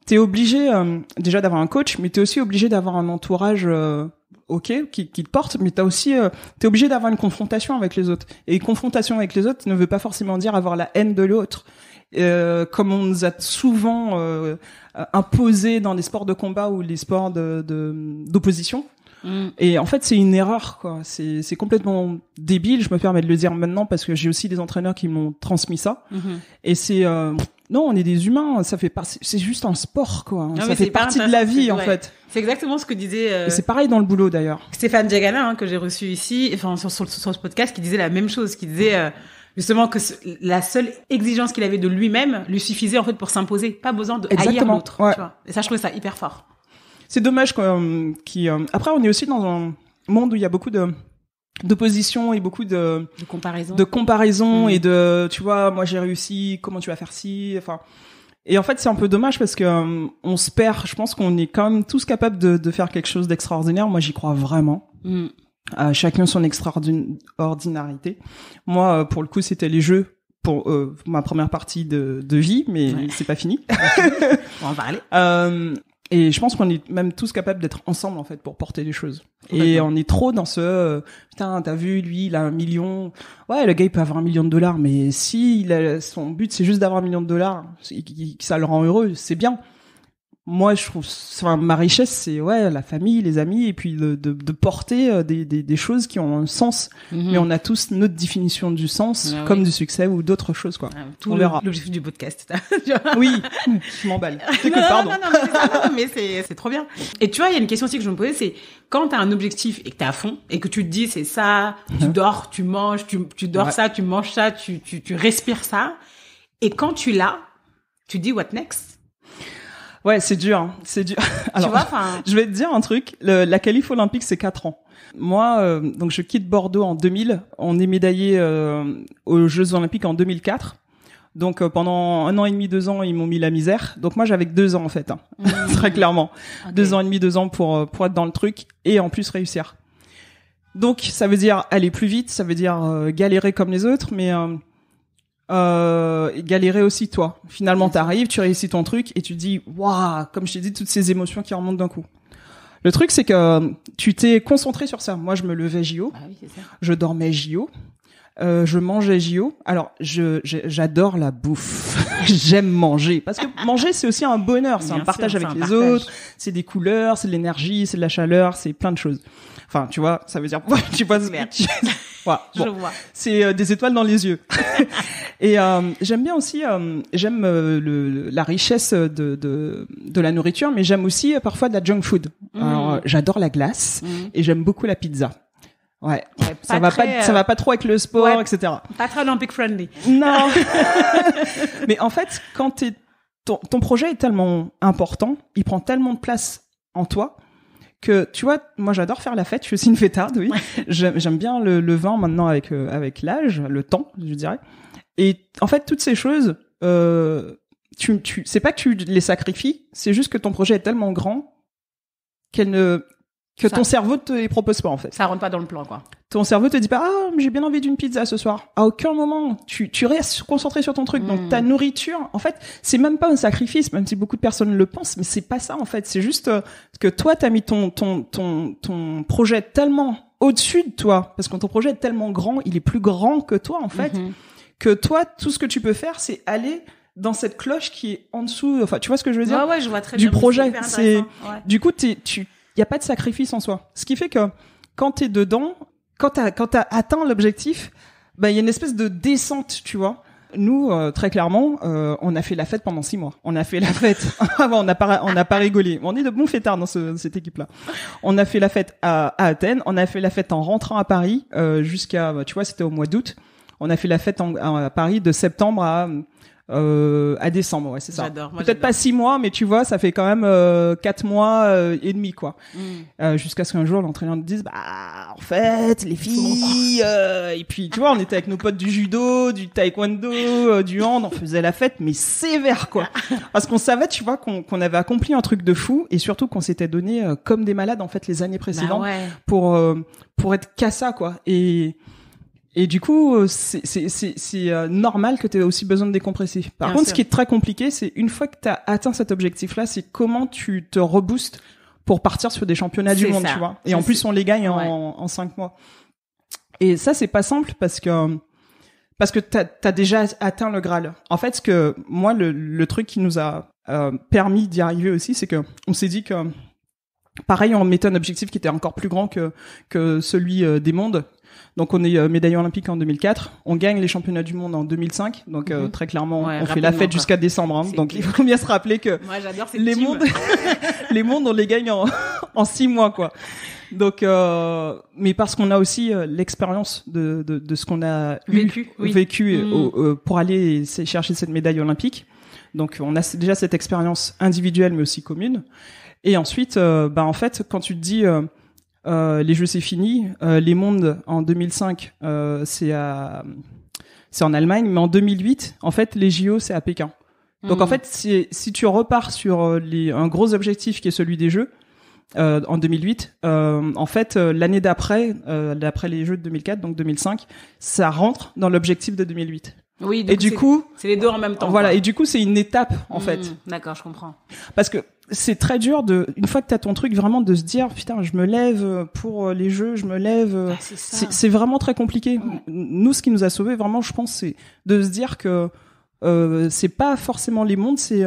T'es obligé déjà d'avoir un coach, mais t'es aussi obligé d'avoir un entourage qui te porte, mais t'es obligé d'avoir une confrontation avec les autres. Et une confrontation avec les autres ne veut pas forcément dire avoir la haine de l'autre. Comme on nous a souvent imposé dans les sports de combat ou les sports d'opposition. Et en fait, c'est une erreur, quoi. C'est complètement débile. Je me permets de le dire maintenant parce que j'ai aussi des entraîneurs qui m'ont transmis ça. Et c'est non, on est des humains. Ça fait c'est juste un sport, quoi. Non, ça fait partie de la vie, en fait. C'est exactement ce que disait. Et c'est pareil dans le boulot, d'ailleurs. Stéphane Diagana, que j'ai reçu ici, enfin sur ce podcast, qui disait la même chose, qui disait justement que la seule exigence qu'il avait de lui-même lui suffisait en fait pour s'imposer, pas besoin de haïr l'autre. Ouais. Tu vois. Et ça, je trouvais ça hyper fort. C'est dommage, quoi. Après, on est aussi dans un monde où il y a beaucoup de d'opposition et beaucoup de comparaison et de, tu vois, moi j'ai réussi, comment tu vas faire ci, enfin. Et en fait, c'est un peu dommage parce que on se perd. Je pense qu'on est quand même tous capables de faire quelque chose d'extraordinaire. Moi, j'y crois vraiment. Chacun son extraordinarité. Moi, pour le coup, c'était les jeux pour ma première partie de vie, mais c'est pas fini. On va en parler. Et je pense qu'on est même tous capables d'être ensemble en fait pour porter les choses. Et on est trop dans ce putain, t'as vu, lui il a 1 million. Ouais, le gars il peut avoir $1 million, mais si son but c'est juste d'avoir $1 million, que ça le rend heureux, c'est bien. Moi, je trouve, enfin, ma richesse, c'est la famille, les amis, et puis de porter des choses qui ont un sens. Mais on a tous notre définition du sens, comme du succès ou d'autres choses, quoi. Tout l'objectif du podcast. Oui, je m'emballe. Pardon. Mais c'est trop bien. Et tu vois, il y a une question aussi que je me posais, c'est quand t'as un objectif et que t'es à fond et que tu te dis c'est ça, tu dors, tu manges, tu dors ça, tu manges ça, tu respires ça, et quand tu l'as, tu dis what next? Ouais, c'est dur, hein. C'est dur. Alors, tu vois, je vais te dire un truc. La qualif olympique, c'est 4 ans. Moi, donc je quitte Bordeaux en 2000. On est médaillé aux Jeux Olympiques en 2004. Donc pendant 1 an et demi, 2 ans, ils m'ont mis la misère. Donc moi, j'avais que 2 ans en fait, hein. Très clairement. Okay. 2 ans et demi, 2 ans pour être dans le truc et en plus réussir. Donc ça veut dire aller plus vite, ça veut dire galérer comme les autres, mais galérer aussi toi. Finalement, t'arrives, tu réussis ton truc et tu te dis waouh, comme je t'ai dit, toutes ces émotions qui remontent d'un coup. Le truc, c'est que tu t'es concentré sur ça. Moi, je me levais JO, je dormais JO, je mangeais JO. Alors, j'adore la bouffe. J'aime manger parce que manger, c'est aussi un bonheur, c'est un partage avec les autres, c'est des couleurs, c'est de l'énergie, c'est de la chaleur, c'est plein de choses. Enfin, tu vois, ça veut dire tu passes. Voilà, bon, je vois. C'est des étoiles dans les yeux. Et j'aime bien aussi, j'aime la richesse de la nourriture, mais j'aime aussi parfois de la junk food. Alors, j'adore la glace et j'aime beaucoup la pizza. Ouais, ça va pas trop avec le sport, etc. Pas très Olympic friendly. Non. Mais en fait, quand ton projet est tellement important, il prend tellement de place en toi que, tu vois, moi j'adore faire la fête, je suis aussi une fêtarde, oui. J'aime bien le vin maintenant avec l'âge, le temps, je dirais. Et en fait, toutes ces choses, c'est pas que tu les sacrifies, c'est juste que ton projet est tellement grand que ton cerveau te les propose pas, en fait. Ça rentre pas dans le plan, quoi. Ton cerveau te dit pas, j'ai bien envie d'une pizza ce soir. À aucun moment, tu restes concentré sur ton truc. Donc, ta nourriture, en fait, c'est même pas un sacrifice, même si beaucoup de personnes le pensent, mais c'est pas ça, en fait. C'est juste que toi, t'as mis ton projet tellement au-dessus de toi. Parce que ton projet est tellement grand, il est plus grand que toi, en fait. Que toi, tout ce que tu peux faire, c'est aller dans cette cloche qui est en dessous. Enfin, tu vois ce que je veux dire? Ouais, je vois très bien. Du projet. C'est, du coup, y a pas de sacrifice en soi. Ce qui fait que quand t'es dedans, quand t'as atteint l'objectif, il y a une espèce de descente, tu vois. Nous, très clairement, on a fait la fête pendant 6 mois. On a fait la fête. on n'a pas rigolé. On est de bons fêtards dans cette équipe-là. On a fait la fête à Athènes. On a fait la fête en rentrant à Paris jusqu'à, tu vois, c'était au mois d'août. On a fait la fête à Paris de septembre à décembre, ouais, c'est ça. Peut-être pas 6 mois, mais tu vois, ça fait quand même 4 mois et demi, quoi. Jusqu'à ce qu'un jour l'entraîneur nous dise, en fait, les filles, et puis tu vois, on était avec nos potes du judo, du taekwondo, du hand, on faisait la fête, mais sévère, quoi. Parce qu'on savait, tu vois, qu'on avait accompli un truc de fou, et surtout qu'on s'était donné comme des malades en fait les années précédentes pour être qu'à ça, quoi. Et du coup, c'est normal que tu aies aussi besoin de décompresser. Par contre, ce qui est très compliqué, c'est une fois que tu as atteint cet objectif-là, c'est comment tu te reboostes pour partir sur des championnats du monde, tu vois. Et en plus, on les gagne en 5 mois. Et ça, c'est pas simple parce que t'as déjà atteint le Graal. En fait, ce que moi, le truc qui nous a permis d'y arriver aussi, c'est que on s'est dit que pareil, on mettait un objectif qui était encore plus grand que celui des mondes. Donc on est médaillé olympique en 2004, on gagne les championnats du monde en 2005, donc très clairement on fait la fête jusqu'à décembre, hein. Donc il faut bien se rappeler que les mondes les mondes on les gagne en 6 mois, quoi. Donc mais parce qu'on a aussi l'expérience de ce qu'on a vécu pour aller chercher cette médaille olympique. Donc on a déjà cette expérience individuelle mais aussi commune. Et ensuite en fait quand tu te dis les Jeux c'est fini. Les mondes en 2005, c'est en Allemagne, mais en 2008, en fait, les JO c'est à Pékin. Donc en fait, si tu repars sur un gros objectif qui est celui des Jeux en 2008, en fait, l'année d'après les Jeux de 2004, donc 2005, ça rentre dans l'objectif de 2008. Oui, donc et du coup, c'est les deux en même temps. Voilà, quoi. Et du coup, c'est une étape en fait. D'accord, je comprends. Parce que c'est très dur une fois que t'as ton truc, vraiment de se dire putain, je me lève pour les Jeux, je me lève. C'est vraiment très compliqué. Ouais. Nous, ce qui nous a sauvés, vraiment, je pense, c'est de se dire que c'est pas forcément les mondes, c'est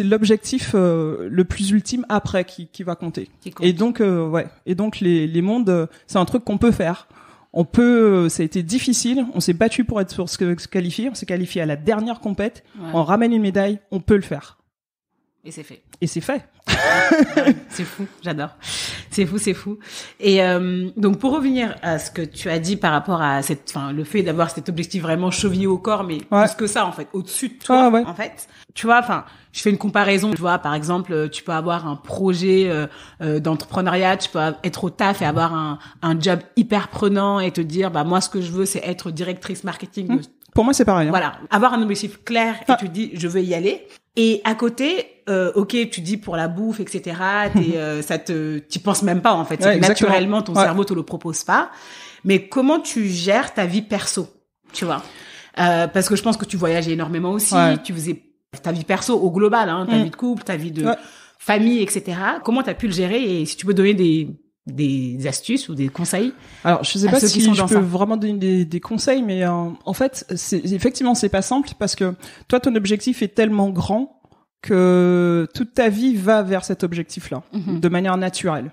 l'objectif le plus ultime après qui va compter. Et donc les mondes, c'est un truc qu'on peut faire. Ça a été difficile, on s'est battu pour être sur se qualifier, on s'est qualifié à la dernière compète, on ramène une médaille, on peut le faire. Et c'est fait. Et c'est fait. C'est fou, j'adore. C'est fou. Et donc pour revenir à ce que tu as dit par rapport à le fait d'avoir cet objectif vraiment chevillé au corps, mais plus que ça en fait, au-dessus de toi en fait. Tu vois, je fais une comparaison. Tu vois, par exemple, tu peux avoir un projet d'entrepreneuriat, tu peux être au taf et avoir un job hyper prenant et te dire, bah moi ce que je veux c'est être directrice marketing. Pour moi c'est pareil. Hein. Voilà, avoir un objectif clair et tu te dis je veux y aller. Et à côté, ok, tu dis pour la bouffe, etc. T'y penses même pas en fait. Ouais, naturellement, ton cerveau te le propose pas. Mais comment tu gères ta vie perso, tu vois parce que je pense que tu voyageais énormément aussi. Tu faisais ta vie perso au global, hein, ta vie de couple, ta vie de famille, etc. Comment t'as pu le gérer et si tu peux donner des astuces ou des conseils? Alors, je sais pas si je peux vraiment donner des conseils, mais en fait, effectivement, c'est pas simple parce que toi, ton objectif est tellement grand que toute ta vie va vers cet objectif-là, de manière naturelle.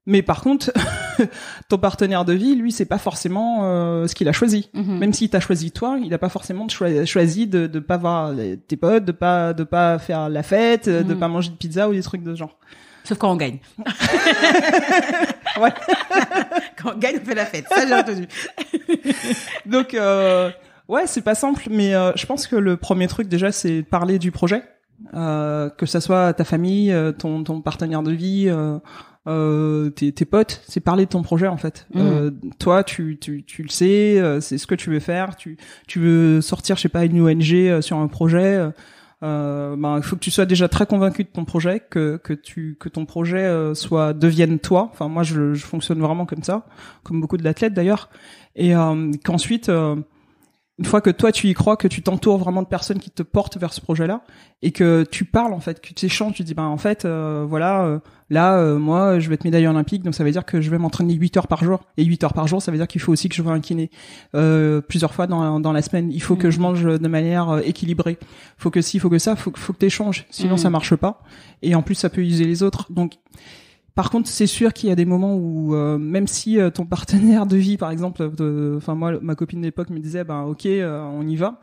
Mais par contre, ton partenaire de vie, lui, c'est pas forcément ce qu'il a choisi. Même s'il t'a choisi toi, il a pas forcément choisi de pas voir tes potes, de pas faire la fête, de pas manger de pizza ou des trucs de ce genre. Sauf quand on gagne. Ouais. Quand on gagne, on fait la fête. Ça, j'ai entendu. Donc, c'est pas simple, mais je pense que le premier truc, déjà, c'est parler du projet. Que ça soit ta famille, ton partenaire de vie, tes potes, c'est parler de ton projet, en fait. Toi, tu le sais, c'est ce que tu veux faire. Tu veux sortir, je sais pas, une ONG sur un projet. Il faut que tu sois déjà très convaincu de ton projet, que ton projet devienne toi. Enfin, moi, je fonctionne vraiment comme ça, comme beaucoup de l'athlète d'ailleurs, et qu'ensuite, une fois que toi tu y crois, que tu t'entoures vraiment de personnes qui te portent vers ce projet-là, et que tu parles en fait, que tu échanges, tu dis en fait, moi, je vais être médaillé olympique, donc ça veut dire que je vais m'entraîner 8 heures par jour, et 8 heures par jour, ça veut dire qu'il faut aussi que je vois un kiné plusieurs fois dans la semaine. Il faut que je mange de manière équilibrée. Faut que ci, faut que ça, faut que t'échanges, sinon ça marche pas. Et en plus, ça peut user les autres. Donc, par contre, c'est sûr qu'il y a des moments où, même si ton partenaire de vie, par exemple, moi, ma copine d'époque me disait, ok, on y va.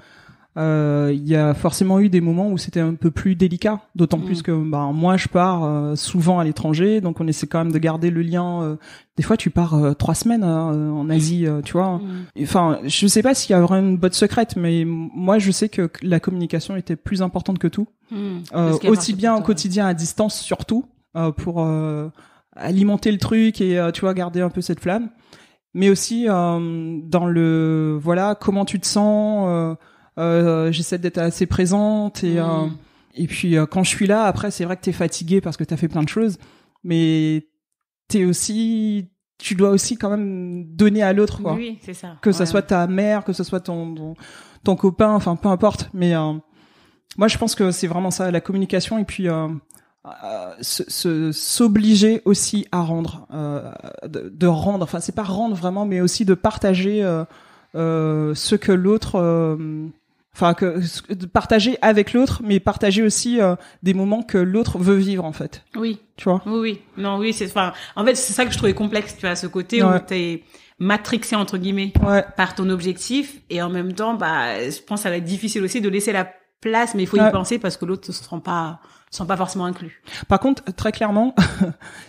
Il y a forcément eu des moments où c'était un peu plus délicat, d'autant plus que moi je pars souvent à l'étranger, donc on essaie quand même de garder le lien. Des fois tu pars 3 semaines en Asie, tu vois. Enfin, je sais pas s'il y a vraiment une botte secrète, mais moi je sais que la communication était plus importante que tout, aussi bien au quotidien à distance surtout, pour alimenter le truc et tu vois, garder un peu cette flamme, mais aussi dans le comment tu te sens. J'essaie d'être assez présente et puis quand je suis là, après c'est vrai que t'es fatigué parce que t'as fait plein de choses, mais tu dois aussi quand même donner à l'autre, quoi. Oui, c'est ça. Que ça soit ta mère, que ce soit ton copain, enfin peu importe, mais moi je pense que c'est vraiment ça, la communication, et puis s'obliger aussi à rendre, de rendre, enfin c'est pas rendre vraiment, mais aussi de partager ce que l'autre, de partager avec l'autre, mais partager aussi des moments que l'autre veut vivre, en fait. Oui. Tu vois. Oui. Non, oui, en fait, c'est ça que je trouvais complexe, tu vois, ce côté où t'es matrixé entre guillemets par ton objectif, et en même temps, je pense que ça va être difficile aussi de laisser la place, mais il faut y penser parce que l'autre ne se sent pas forcément inclus. Par contre, très clairement,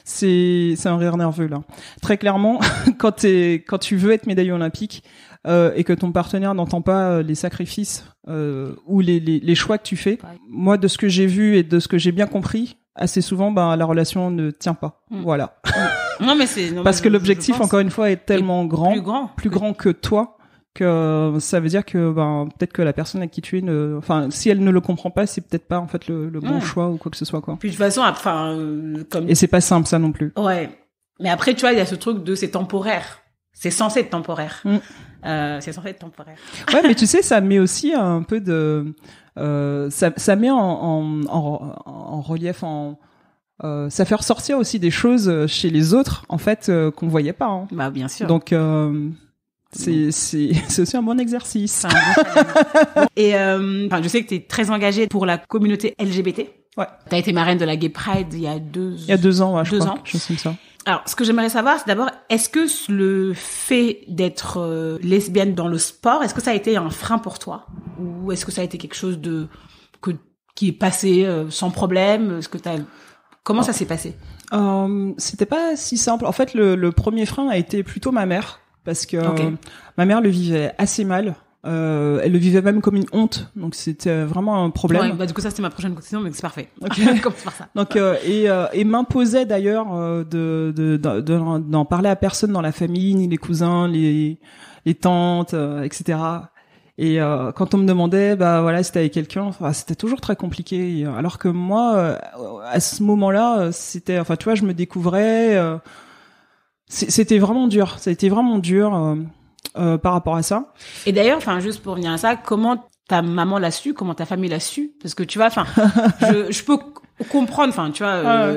c'est un rire nerveux là. Très clairement, quand tu veux être médaillé olympique et que ton partenaire n'entend pas les sacrifices ou les choix que tu fais, moi de ce que j'ai vu et de ce que j'ai bien compris, assez souvent, la relation ne tient pas. Voilà. Non, mais c'est... Non, parce mais que l'objectif, encore une fois, est tellement plus grand que toi, que ça veut dire que peut-être que la personne avec qui tu es, si elle ne le comprend pas, c'est peut-être pas en fait le bon choix ou quoi que ce soit, quoi. Puis de toute façon, comme... Et c'est pas simple, ça non plus. Ouais. Mais après, tu vois, il y a ce truc de c'est temporaire. C'est censé être temporaire. C'est censé être temporaire. Ouais, mais tu sais, ça met aussi un peu de... ça met en relief, ça fait ressortir aussi des choses chez les autres, en fait, qu'on voyait pas. Hein. Bah, bien sûr. Donc, c'est aussi un bon exercice. Et je sais que tu es très engagée pour la communauté LGBT. Ouais. Tu as été marraine de la Gay Pride il y a 2 ans, ouais, je crois. Je sais ça. Alors, ce que j'aimerais savoir, c'est d'abord, est-ce que le fait d'être lesbienne dans le sport, est-ce que ça a été un frein pour toi? Ou est-ce que ça a été quelque chose qui est passé sans problème? Comment ça s'est passé? C'était pas si simple. En fait, le premier frein a été plutôt ma mère. Parce que ma mère le vivait assez mal. Elle le vivait même comme une honte, donc c'était vraiment un problème. Ouais, du coup ça c'était ma prochaine question, mais c'est parfait. Okay. Commence par ça. Donc et m'imposait d'ailleurs d'en parler à personne dans la famille, ni les cousins, les tantes, etc. Et quand on me demandait, c'était avec quelqu'un, c'était toujours très compliqué. Alors que moi, à ce moment-là, c'était, tu vois, je me découvrais. C'était vraiment dur. Ça a été vraiment dur. Par rapport à ça. Et d'ailleurs, juste pour revenir à ça, comment ta maman l'a su, comment ta famille l'a su? Parce que tu vois, je peux comprendre, tu vois,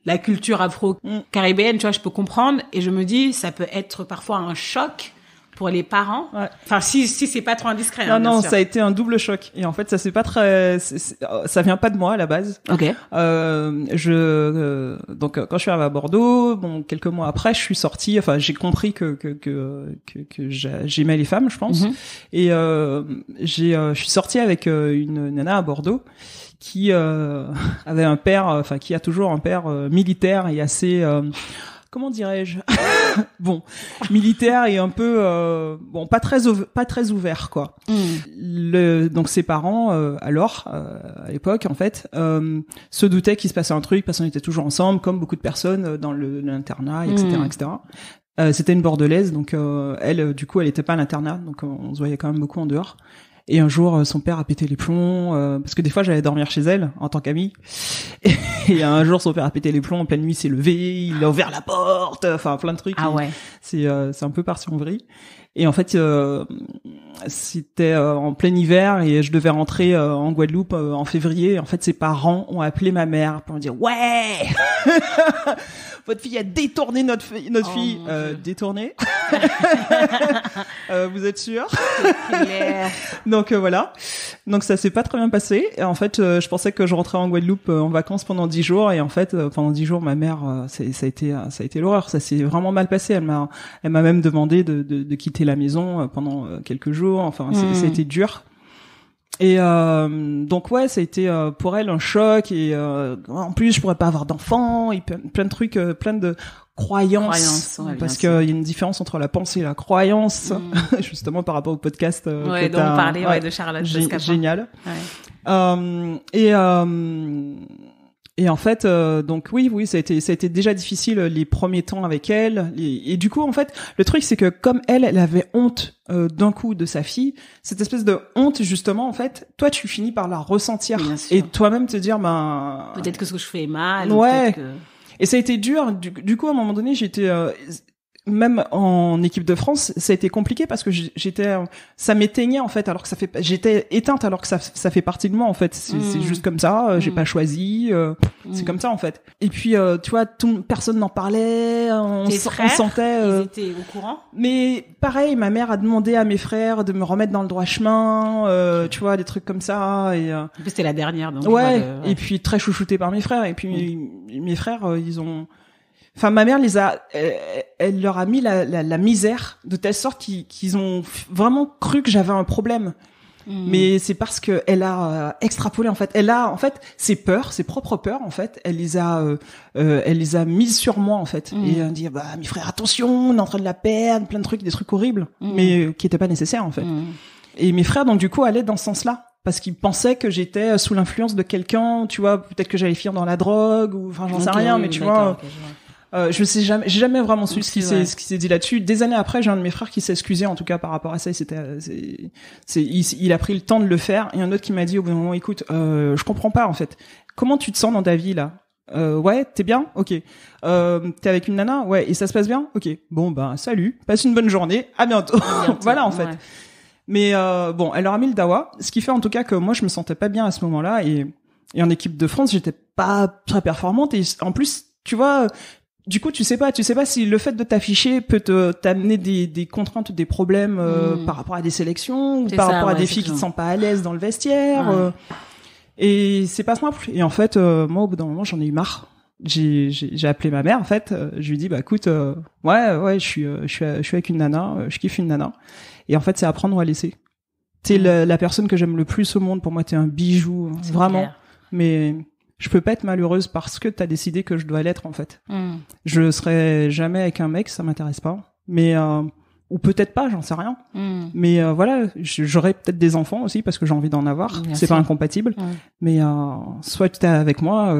la culture afro-caribéenne, tu vois, je peux comprendre, et je me dis, ça peut être parfois un choc pour les parents. Ouais. Si c'est pas trop indiscret. Non, ça a été un double choc. Et en fait, ça c'est pas très, ça vient pas de moi à la base. Ok. Donc quand je suis arrivée à Bordeaux, quelques mois après, je suis sortie. J'ai compris que j'aimais les femmes, je pense. Mm-hmm. Et je suis sortie avec une nana à Bordeaux qui avait un père, qui a toujours un père militaire et assez comment dirais-je militaire et un peu pas très ouvert, quoi. Donc ses parents à l'époque en fait se doutaient qu'il se passait un truc parce qu'on était toujours ensemble, comme beaucoup de personnes dans l'internat, etc. C'était une Bordelaise, donc elle du coup elle était pas à l'internat, donc on se voyait quand même beaucoup en dehors. Et un jour, son père a pété les plombs, parce que des fois, j'allais dormir chez elle, en tant qu'amie. Et un jour, son père a pété les plombs, en pleine nuit, s'est levé, il a ouvert la porte, plein de trucs. Ah ouais. C'est un peu parti en vrille. Et en fait, c'était en plein hiver, et je devais rentrer en Guadeloupe en février. Et en fait, ses parents ont appelé ma mère pour me dire « Ouais votre fille a détourné notre fille. » Détourné. Vous êtes sûr? C'est clair. Donc voilà. Donc ça s'est pas très bien passé. Et en fait, je pensais que je rentrais en Guadeloupe en vacances pendant 10 jours. Et en fait, pendant 10 jours, ma mère, ça a été l'horreur. Ça s'est vraiment mal passé. Elle m'a même demandé de quitter la maison pendant quelques jours. Ça a été dur. Et donc ouais, ça a été pour elle un choc. Et en plus, je pourrais pas avoir d'enfants. Et plein de trucs, plein de croyance, parce qu'il y a une différence entre la pensée et la croyance, justement par rapport au podcast dont on parlait de Charlotte génial. Et en fait, donc oui, ça a été déjà difficile les premiers temps avec elle. Et du coup, en fait, le truc c'est que comme elle avait honte d'un coup de sa fille, cette espèce de honte justement, en fait, toi tu finis par la ressentir et toi-même te dire peut-être que ce que je fais est mal. Ouais. Ou peut-être que... Et ça a été dur. Du coup, à un moment donné, j'étais même en équipe de France, ça a été compliqué parce que ça m'éteignait en fait, alors que j'étais éteinte alors que ça fait partie de moi en fait. C'est juste comme ça. J'ai pas choisi. C'est comme ça en fait. Et puis tu vois, personne n'en parlait. On sentait. Ils étaient au courant. Mais pareil, ma mère a demandé à mes frères de me remettre dans le droit chemin. Tu vois, des trucs comme ça. Et en plus, c'était la dernière. Donc ouais. Et puis très chouchoutée par mes frères. Et puis mes frères, ils ont. Enfin, ma mère elle leur a mis la misère de telle sorte qu'ils ont vraiment cru que j'avais un problème. Mais c'est parce que elle a extrapolé en fait. Elle a en fait ses propres peurs en fait. Elle les a mises sur moi en fait. Et elle dit mes frères, attention, on est en train de la perdre, plein de trucs, des trucs horribles, mais qui étaient pas nécessaires en fait. Et mes frères donc du coup allaient dans ce sens-là. parce qu'ils pensaient que j'étais sous l'influence de quelqu'un, tu vois, peut-être que j'allais finir dans la drogue ou enfin j'en sais rien, mais tu vois. Je sais jamais, j'ai jamais vraiment su ce qui s'est dit là-dessus. Des années après, j'ai un de mes frères qui s'est excusé en tout cas par rapport à ça. Il a pris le temps de le faire. Et un autre qui m'a dit au bout d'un moment, écoute, je comprends pas en fait. Comment tu te sens dans ta vie là? Ouais, t'es bien? Ok. T'es avec une nana? Ouais. Et ça se passe bien? Ok. Bon, ben, salut. Passe une bonne journée. À bientôt. Voilà, en fait. Ouais. Mais, bon, elle leur a mis le dawa. Ce qui fait, en tout cas, que moi, je me sentais pas bien à ce moment-là. Et en équipe de France, j'étais pas très performante. Et en plus, tu vois, du coup, tu sais pas si le fait de t'afficher peut t'amener des contraintes, des problèmes, par rapport à des sélections, ou par rapport à des filles qui te sentent pas à l'aise dans le vestiaire. Et c'est pas simple. Et en fait, moi, au bout d'un moment, j'en ai eu marre. J'ai appelé ma mère, en fait. Je lui ai dit, bah, écoute, ouais, je suis avec une nana, je kiffe une nana. Et en fait, c'est à prendre ou à laisser. T'es la personne que j'aime le plus au monde. Pour moi, t'es un bijou, vraiment. Clair. Mais je peux pas être malheureuse parce que t'as décidé que je dois l'être, en fait. Je serai jamais avec un mec, ça m'intéresse pas. Mais, ou peut-être pas, j'en sais rien. Mais voilà, j'aurai peut-être des enfants aussi parce que j'ai envie d'en avoir. Bien c'est sûr. Pas incompatible. Mais soit tu es avec moi,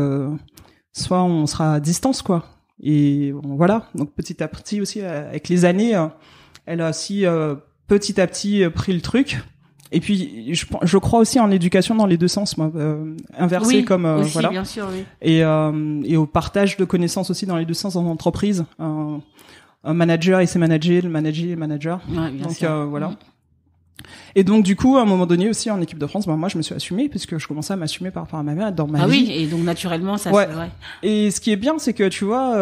soit on sera à distance, quoi. Et bon, voilà. Donc petit à petit aussi, avec les années, elle a aussi petit à petit pris le truc. Et puis je crois aussi en l'éducation dans les deux sens, moi, inversé oui, comme aussi, voilà. Bien sûr, oui. Et au partage de connaissances aussi dans les deux sens en entreprise. Un manager et ses managers, le manager et le manager. Ouais, bien sûr. Voilà. Et donc du coup, à un moment donné aussi en équipe de France, moi je me suis assumée puisque je commençais à m'assumer par rapport à ma mère dans ma vie. Ah oui, et donc naturellement ça. Ouais. Et ce qui est bien, c'est que tu vois,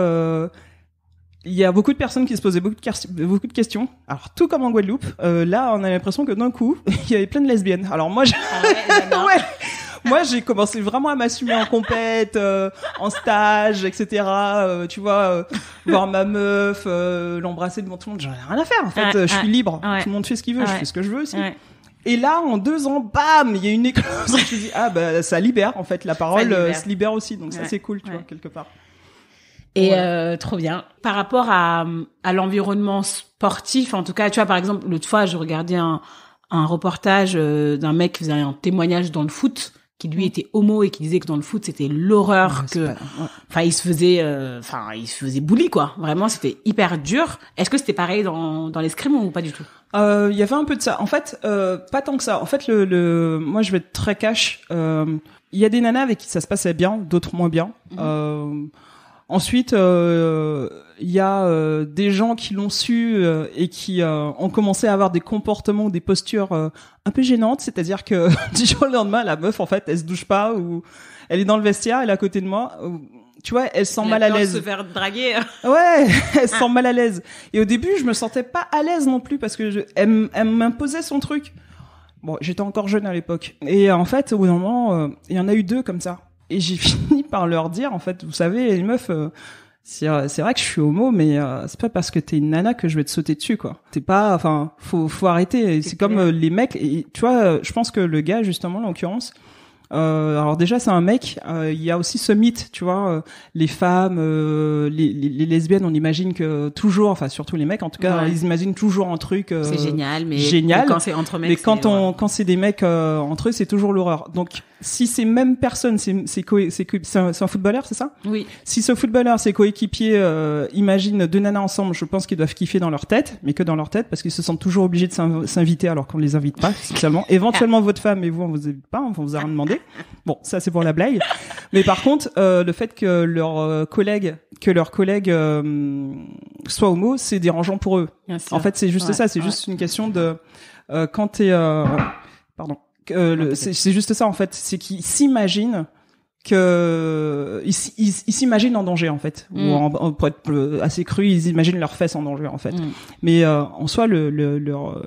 il y a beaucoup de personnes qui se posaient beaucoup de questions. Alors tout comme en Guadeloupe, là on a l'impression que d'un coup il y avait plein de lesbiennes. Alors moi, ouais. Moi, j'ai commencé vraiment à m'assumer en compète, en stage, etc. Tu vois, voir ma meuf, l'embrasser devant tout le monde. J'en ai rien à faire, en fait. Je suis libre. Tout le monde fait ce qu'il veut. Je fais ce que je veux aussi. Et là, en 2 ans, bam, il y a une éclosion. Je me dis, ah, bah, ça libère, en fait. La parole se libère aussi. Donc ça, c'est cool, tu vois, quelque part. Et trop bien. Par rapport à l'environnement sportif, en tout cas, tu vois, par exemple, l'autre fois, je regardais un reportage d'un mec qui faisait un témoignage dans le foot, qui lui était homo et qui disait que dans le foot c'était l'horreur, enfin il se faisait bully, quoi. Vraiment, c'était hyper dur. Est-ce que c'était pareil dans l'escrime ou pas du tout? Il y avait un peu de ça. En fait, pas tant que ça. En fait, moi je vais être très cash. Il y a des nanas avec qui ça se passait bien, d'autres moins bien. Ensuite, il y a des gens qui l'ont su et qui ont commencé à avoir des comportements ou des postures un peu gênantes, c'est-à-dire que du jour au lendemain, la meuf, en fait, elle se douche pas ou elle est dans le vestiaire, elle est à côté de moi. Tu vois, elle se sent mal à l'aise. Se faire draguer. Ouais, elle se sent mal à l'aise. Et au début, je me sentais pas à l'aise non plus parce que elle m'imposait son truc. Bon, j'étais encore jeune à l'époque. Et en fait, au bout d'un moment, il y en a eu 2 comme ça. Et j'ai fini par leur dire, en fait, vous savez, les meufs, c'est vrai que je suis homo, mais c'est pas parce que t'es une nana que je vais te sauter dessus, quoi. T'es pas, enfin, faut arrêter. C'est comme les mecs. Et tu vois, je pense que le gars, justement, en l'occurrence, alors déjà c'est un mec, il y a aussi ce mythe, tu vois, les femmes, les lesbiennes, on imagine que toujours, enfin surtout les mecs en tout cas, ils imaginent toujours un truc c'est génial, mais quand c'est entre mecs, mais quand c'est des mecs entre eux, c'est toujours l'horreur. Donc si ces mêmes personnes, c'est un footballeur, c'est ça? Oui. Si ce footballeur, ses coéquipiers imaginent 2 nanas ensemble, je pense qu'ils doivent kiffer dans leur tête, mais que dans leur tête, parce qu'ils se sentent toujours obligés de s'inviter alors qu'on les invite pas spécialement. Éventuellement votre femme et vous, on vous invite pas, on vous a rien demandé. Bon, ça c'est pour la blague. Mais par contre, le fait que leur collègue soit homo, c'est dérangeant pour eux. En fait, c'est juste ça. C'est juste une question de quand t'es pardon. C'est juste ça en fait. C'est qu'ils s'imaginent ils s'imaginent en danger en fait. Ou pour être assez cru, ils imaginent leurs fesses en danger en fait. Mais en soi, leur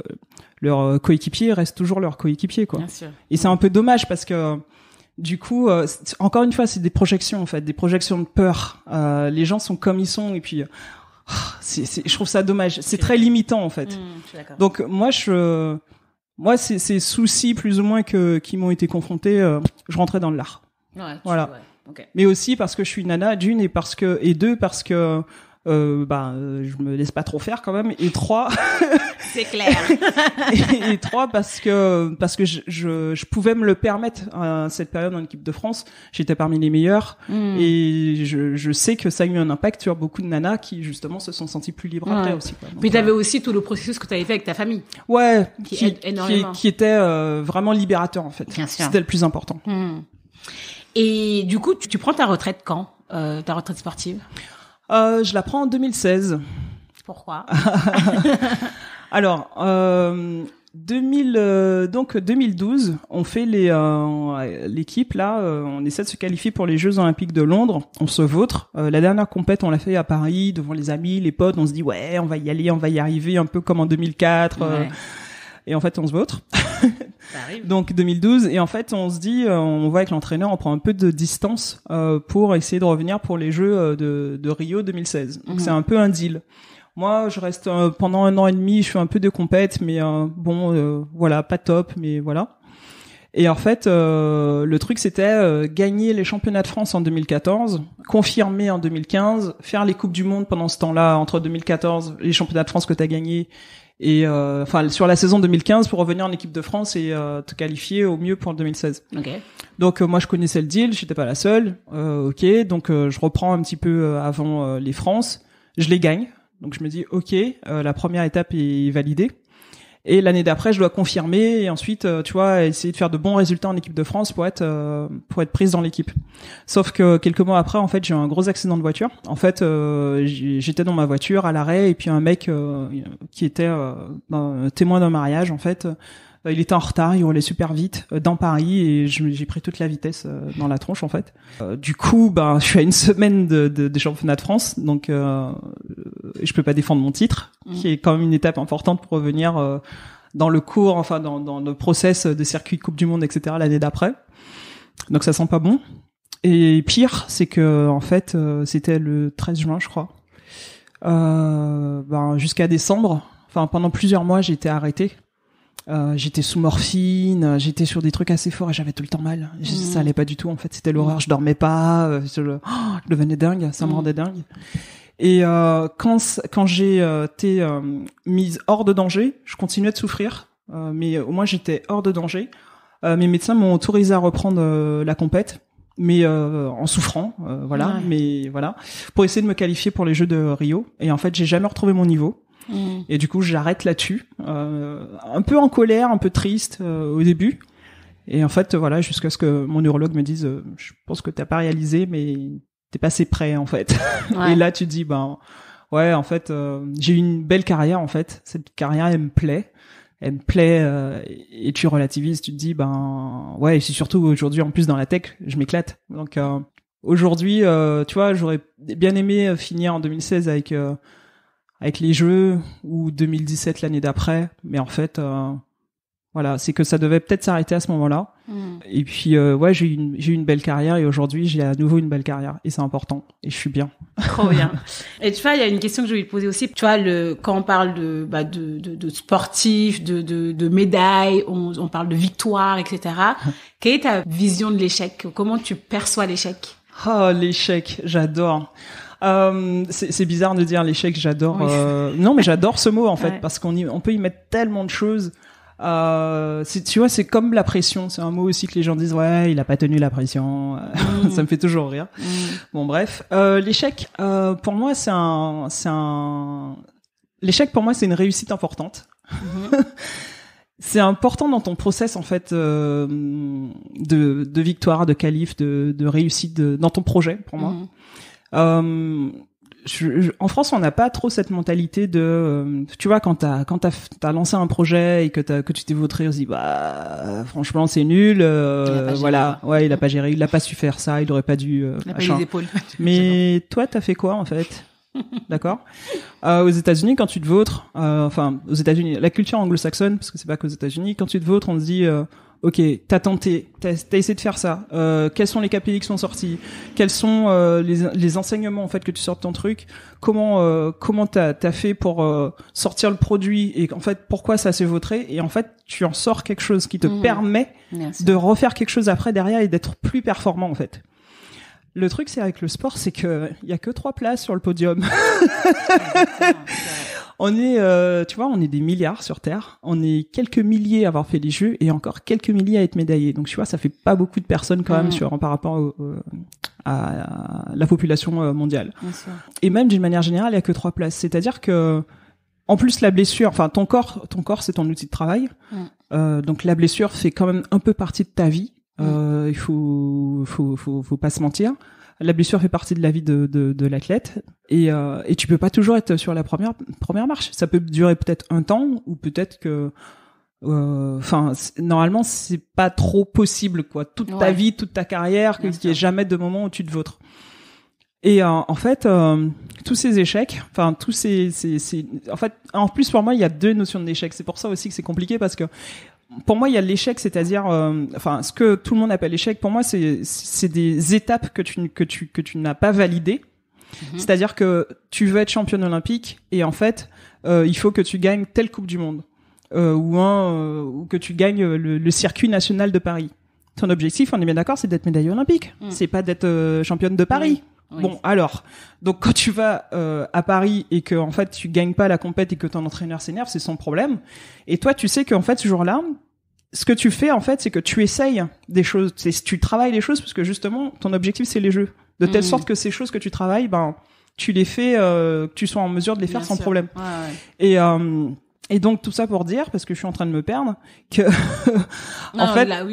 coéquipier reste toujours leur coéquipier, quoi. Bien sûr. Et c'est un peu dommage parce que du coup, encore une fois, c'est des projections en fait, des projections de peur. Les gens sont comme ils sont et puis je trouve ça dommage. C'est très limitant en fait. Donc moi ces soucis plus ou moins qui m'ont été confrontés, je rentrais dans l'art. Ouais, voilà. Okay. Mais aussi parce que je suis nana, d'une et deux parce que je me laisse pas trop faire quand même. Et 3, c'est clair. et 3 parce que je pouvais me le permettre à cette période en équipe de France. J'étais parmi les meilleurs et je sais que ça a eu un impact sur beaucoup de nanas qui justement se sont senties plus libres après aussi. Quoi. Donc, puis t'avais aussi tout le processus que t'avais fait avec ta famille. Ouais, qui aide énormément. Qui était vraiment libérateur en fait. Bien sûr. C'était le plus important. Et du coup, tu prends ta retraite quand ta retraite sportive? Je la prends en 2016. Pourquoi? Alors, 2012, on fait l'équipe là, on essaie de se qualifier pour les Jeux Olympiques de Londres. On se vautre. La dernière compète, on l'a fait à Paris devant les amis, les potes. On se dit ouais, on va y aller, on va y arriver, un peu comme en 2004. Ouais. Et en fait, on se vautre. Donc 2012, et en fait, on se dit, on va avec l'entraîneur, on prend un peu de distance pour essayer de revenir pour les Jeux de Rio 2016. Donc c'est un peu un deal. Moi, je reste pendant 1 an et demi, je fais un peu de compète, mais voilà, pas top, mais voilà. Et en fait, le truc c'était gagner les championnats de France en 2014, confirmer en 2015, faire les coupes du monde pendant ce temps-là, entre 2014, les championnats de France que t'as gagnés, et sur la saison 2015 pour revenir en équipe de France et te qualifier au mieux pour le 2016. Okay. Donc moi je connaissais le deal, j'étais pas la seule. OK, donc je reprends un petit peu avant les France, je les gagne. Donc je me dis OK, la première étape est validée. Et l'année d'après, je dois confirmer et ensuite, tu vois, essayer de faire de bons résultats en équipe de France pour être prise dans l'équipe. Sauf que quelques mois après, en fait, j'ai eu un gros accident de voiture. En fait, j'étais dans ma voiture à l'arrêt et puis un mec qui était témoin d'un mariage, en fait, il était en retard, il roulait super vite dans Paris et j'ai pris toute la vitesse dans la tronche, en fait. Du coup, je suis à 1 semaine des championnats de France, donc je peux pas défendre mon titre, qui est quand même une étape importante pour revenir dans le cours, enfin dans le process de circuit Coupe du Monde, etc. l'année d'après. Donc ça sent pas bon. Et pire, c'est que en fait, c'était le 13 juin, je crois. Jusqu'à décembre, enfin pendant plusieurs mois, j'ai été arrêté. J'étais sous morphine, j'étais sur des trucs assez forts et j'avais tout le temps mal. Ça allait pas du tout en fait, c'était l'horreur, je dormais pas, je devenais dingue, ça me rendait dingue. Et quand j'ai été mise hors de danger, je continuais de souffrir, mais au moins j'étais hors de danger. Mes médecins m'ont autorisé à reprendre la compète, mais en souffrant, voilà, mais voilà, pour essayer de me qualifier pour les Jeux de Rio. Et en fait, j'ai jamais retrouvé mon niveau. Et du coup, j'arrête là-dessus, un peu en colère, un peu triste au début. Et en fait, voilà, jusqu'à ce que mon neurologue me dise, je pense que t'as pas réalisé, mais t'es pas assez prêt, en fait. Ouais. Et là, tu te dis, ouais, en fait, j'ai eu une belle carrière, en fait. Cette carrière, elle me plaît, et tu relativises, tu te dis, ouais, et c'est surtout aujourd'hui, en plus, dans la tech, je m'éclate. Donc, aujourd'hui, tu vois, j'aurais bien aimé finir en 2016 avec les Jeux, ou 2017 l'année d'après, mais en fait, voilà, c'est que ça devait peut-être s'arrêter à ce moment-là. Et puis, ouais, j'ai eu une belle carrière et aujourd'hui, j'ai à nouveau une belle carrière et c'est important et je suis bien. Trop bien. Et tu vois, il y a une question que je voulais te poser aussi. Tu vois, quand on parle de sportifs, de médailles, on parle de victoire, etc. Quelle est ta vision de l'échec? Comment tu perçois l'échec? Oh, l'échec, j'adore. C'est bizarre de dire l'échec, j'adore. Oui. Non, mais j'adore ce mot en fait, parce qu'on peut y mettre tellement de choses. Tu vois, c'est comme la pression. C'est un mot aussi que les gens disent, ouais, il a pas tenu la pression. Ça me fait toujours rire. Bon, bref, l'échec, pour moi, l'échec pour moi, c'est une réussite importante. C'est important dans ton process en fait de victoire, de qualif, de réussite dans ton projet pour moi. En France, on n'a pas trop cette mentalité de, tu vois, quand t'as lancé un projet et que tu t'es vautré, on se dit, franchement, c'est nul, voilà, ouais, il a pas géré, il a pas su faire ça, il aurait pas dû, il a pas eu les épaules. Mais toi, t'as fait quoi, en fait? D'accord? Aux États-Unis, quand tu te vautres, aux États-Unis, la culture anglo-saxonne, parce que c'est pas qu'aux États-Unis, quand tu te vautres, on te dit, ok, t'as tenté, t'as essayé de faire ça. Quels sont les KPI qui sont sortis? Quels sont les enseignements en fait que tu sors de ton truc? Comment t'as fait pour sortir le produit et en fait pourquoi ça s'est vautré? Et en fait tu en sors quelque chose qui te permet de refaire quelque chose après derrière et d'être plus performant en fait. Le truc, c'est avec le sport, c'est que il y a que 3 places sur le podium. On est, tu vois, on est des milliards sur Terre. On est quelques milliers à avoir fait les Jeux et encore quelques milliers à être médaillés. Donc, tu vois, ça fait pas beaucoup de personnes quand même par rapport à la population mondiale. Et même d'une manière générale, il y a que 3 places. C'est-à-dire que, en plus, la blessure, enfin, ton corps, c'est ton outil de travail. Donc, la blessure fait quand même un peu partie de ta vie. Il faut pas se mentir. La blessure fait partie de la vie de l'athlète et tu peux pas toujours être sur la première marche. Ça peut durer peut-être un temps ou peut-être que normalement c'est pas trop possible quoi. Toute ta vie, toute ta carrière, qu'il y ait jamais de moment où tu te vautres. Et en fait tous ces échecs, en fait en plus pour moi il y a 2 notions d'échec. C'est pour ça aussi que c'est compliqué parce que pour moi, il y a l'échec, c'est-à-dire, ce que tout le monde appelle l'échec. Pour moi, c'est des étapes que tu n'as pas validées. C'est-à-dire que tu veux être championne olympique et en fait, il faut que tu gagnes telle Coupe du Monde ou que tu gagnes le circuit national de Paris. Ton objectif, on est bien d'accord, c'est d'être médaillée olympique. C'est pas d'être championne de Paris. Oui. Bon, alors, donc quand tu vas à Paris et que en fait tu gagnes pas la compète et que ton entraîneur s'énerve, c'est son problème. Et toi, tu sais qu'en fait ce jour-là, ce que tu fais en fait, c'est que tu essayes des choses, tu travailles les choses parce que justement ton objectif c'est les Jeux, de telle sorte que ces choses que tu travailles, tu les fais, que tu sois en mesure de les faire sans problème. Et donc tout ça pour dire, parce que je suis en train de me perdre, que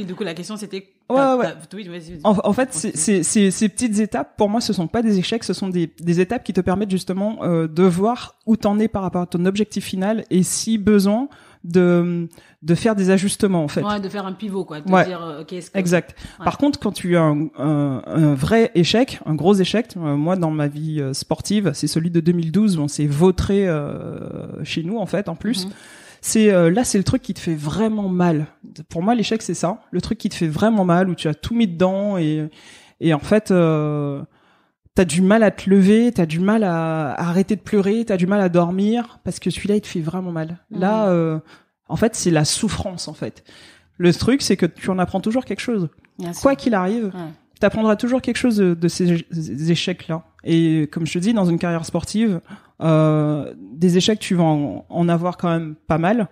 du coup la question c'était. En fait, ces petites étapes, pour moi, ce sont pas des échecs, ce sont des étapes qui te permettent justement de voir où t'en es par rapport à ton objectif final et si besoin de faire des ajustements en fait. Ouais, de faire un pivot quoi, de dire exact. Par contre, quand tu as un vrai échec, un gros échec, moi dans ma vie sportive, c'est celui de 2012 où on s'est vautré chez nous en fait en plus. C'est le truc qui te fait vraiment mal. Pour moi, l'échec c'est ça, le truc qui te fait vraiment mal où tu as tout mis dedans et en fait t'as du mal à te lever, t'as du mal à arrêter de pleurer, t'as du mal à dormir parce que celui-là il te fait vraiment mal. Là en fait, c'est la souffrance en fait. Le truc c'est que tu en apprends toujours quelque chose. Quoi qu'il arrive, t'apprendras toujours quelque chose de ces échecs-là. Et comme je te dis, dans une carrière sportive, des échecs, tu vas en avoir quand même pas mal.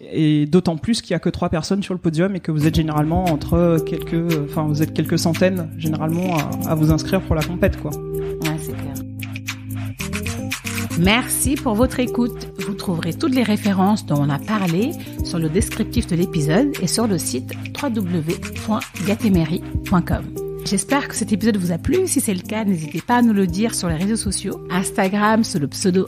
Et d'autant plus qu'il y a que 3 personnes sur le podium et que vous êtes généralement vous êtes quelques centaines généralement à vous inscrire pour la compète, quoi. Ouais, c'est clair. Merci pour votre écoute. Vous trouverez toutes les références dont on a parlé sur le descriptif de l'épisode et sur le site www.gatemery.com. J'espère que cet épisode vous a plu. Si c'est le cas, n'hésitez pas à nous le dire sur les réseaux sociaux. Instagram, sous le pseudo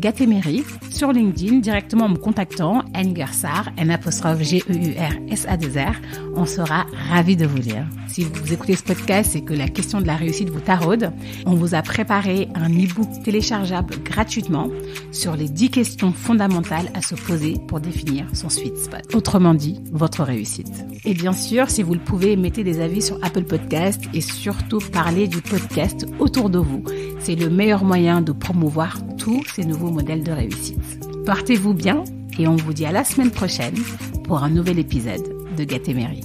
@gatemery. Sur LinkedIn, directement en me contactant, Nguersar, N'_Geursa2R. On sera ravis de vous lire. Si vous écoutez ce podcast et que la question de la réussite vous taraude, on vous a préparé un e-book téléchargeable gratuitement sur les 10 questions fondamentales à se poser pour définir son sweet spot. Autrement dit, votre réussite. Et bien sûr, si vous le pouvez, mettez des avis sur Apple Podcasts et surtout parler du podcast autour de vous. C'est le meilleur moyen de promouvoir tous ces nouveaux modèles de réussite. Portez-vous bien et on vous dit à la semaine prochaine pour un nouvel épisode de Gatemery.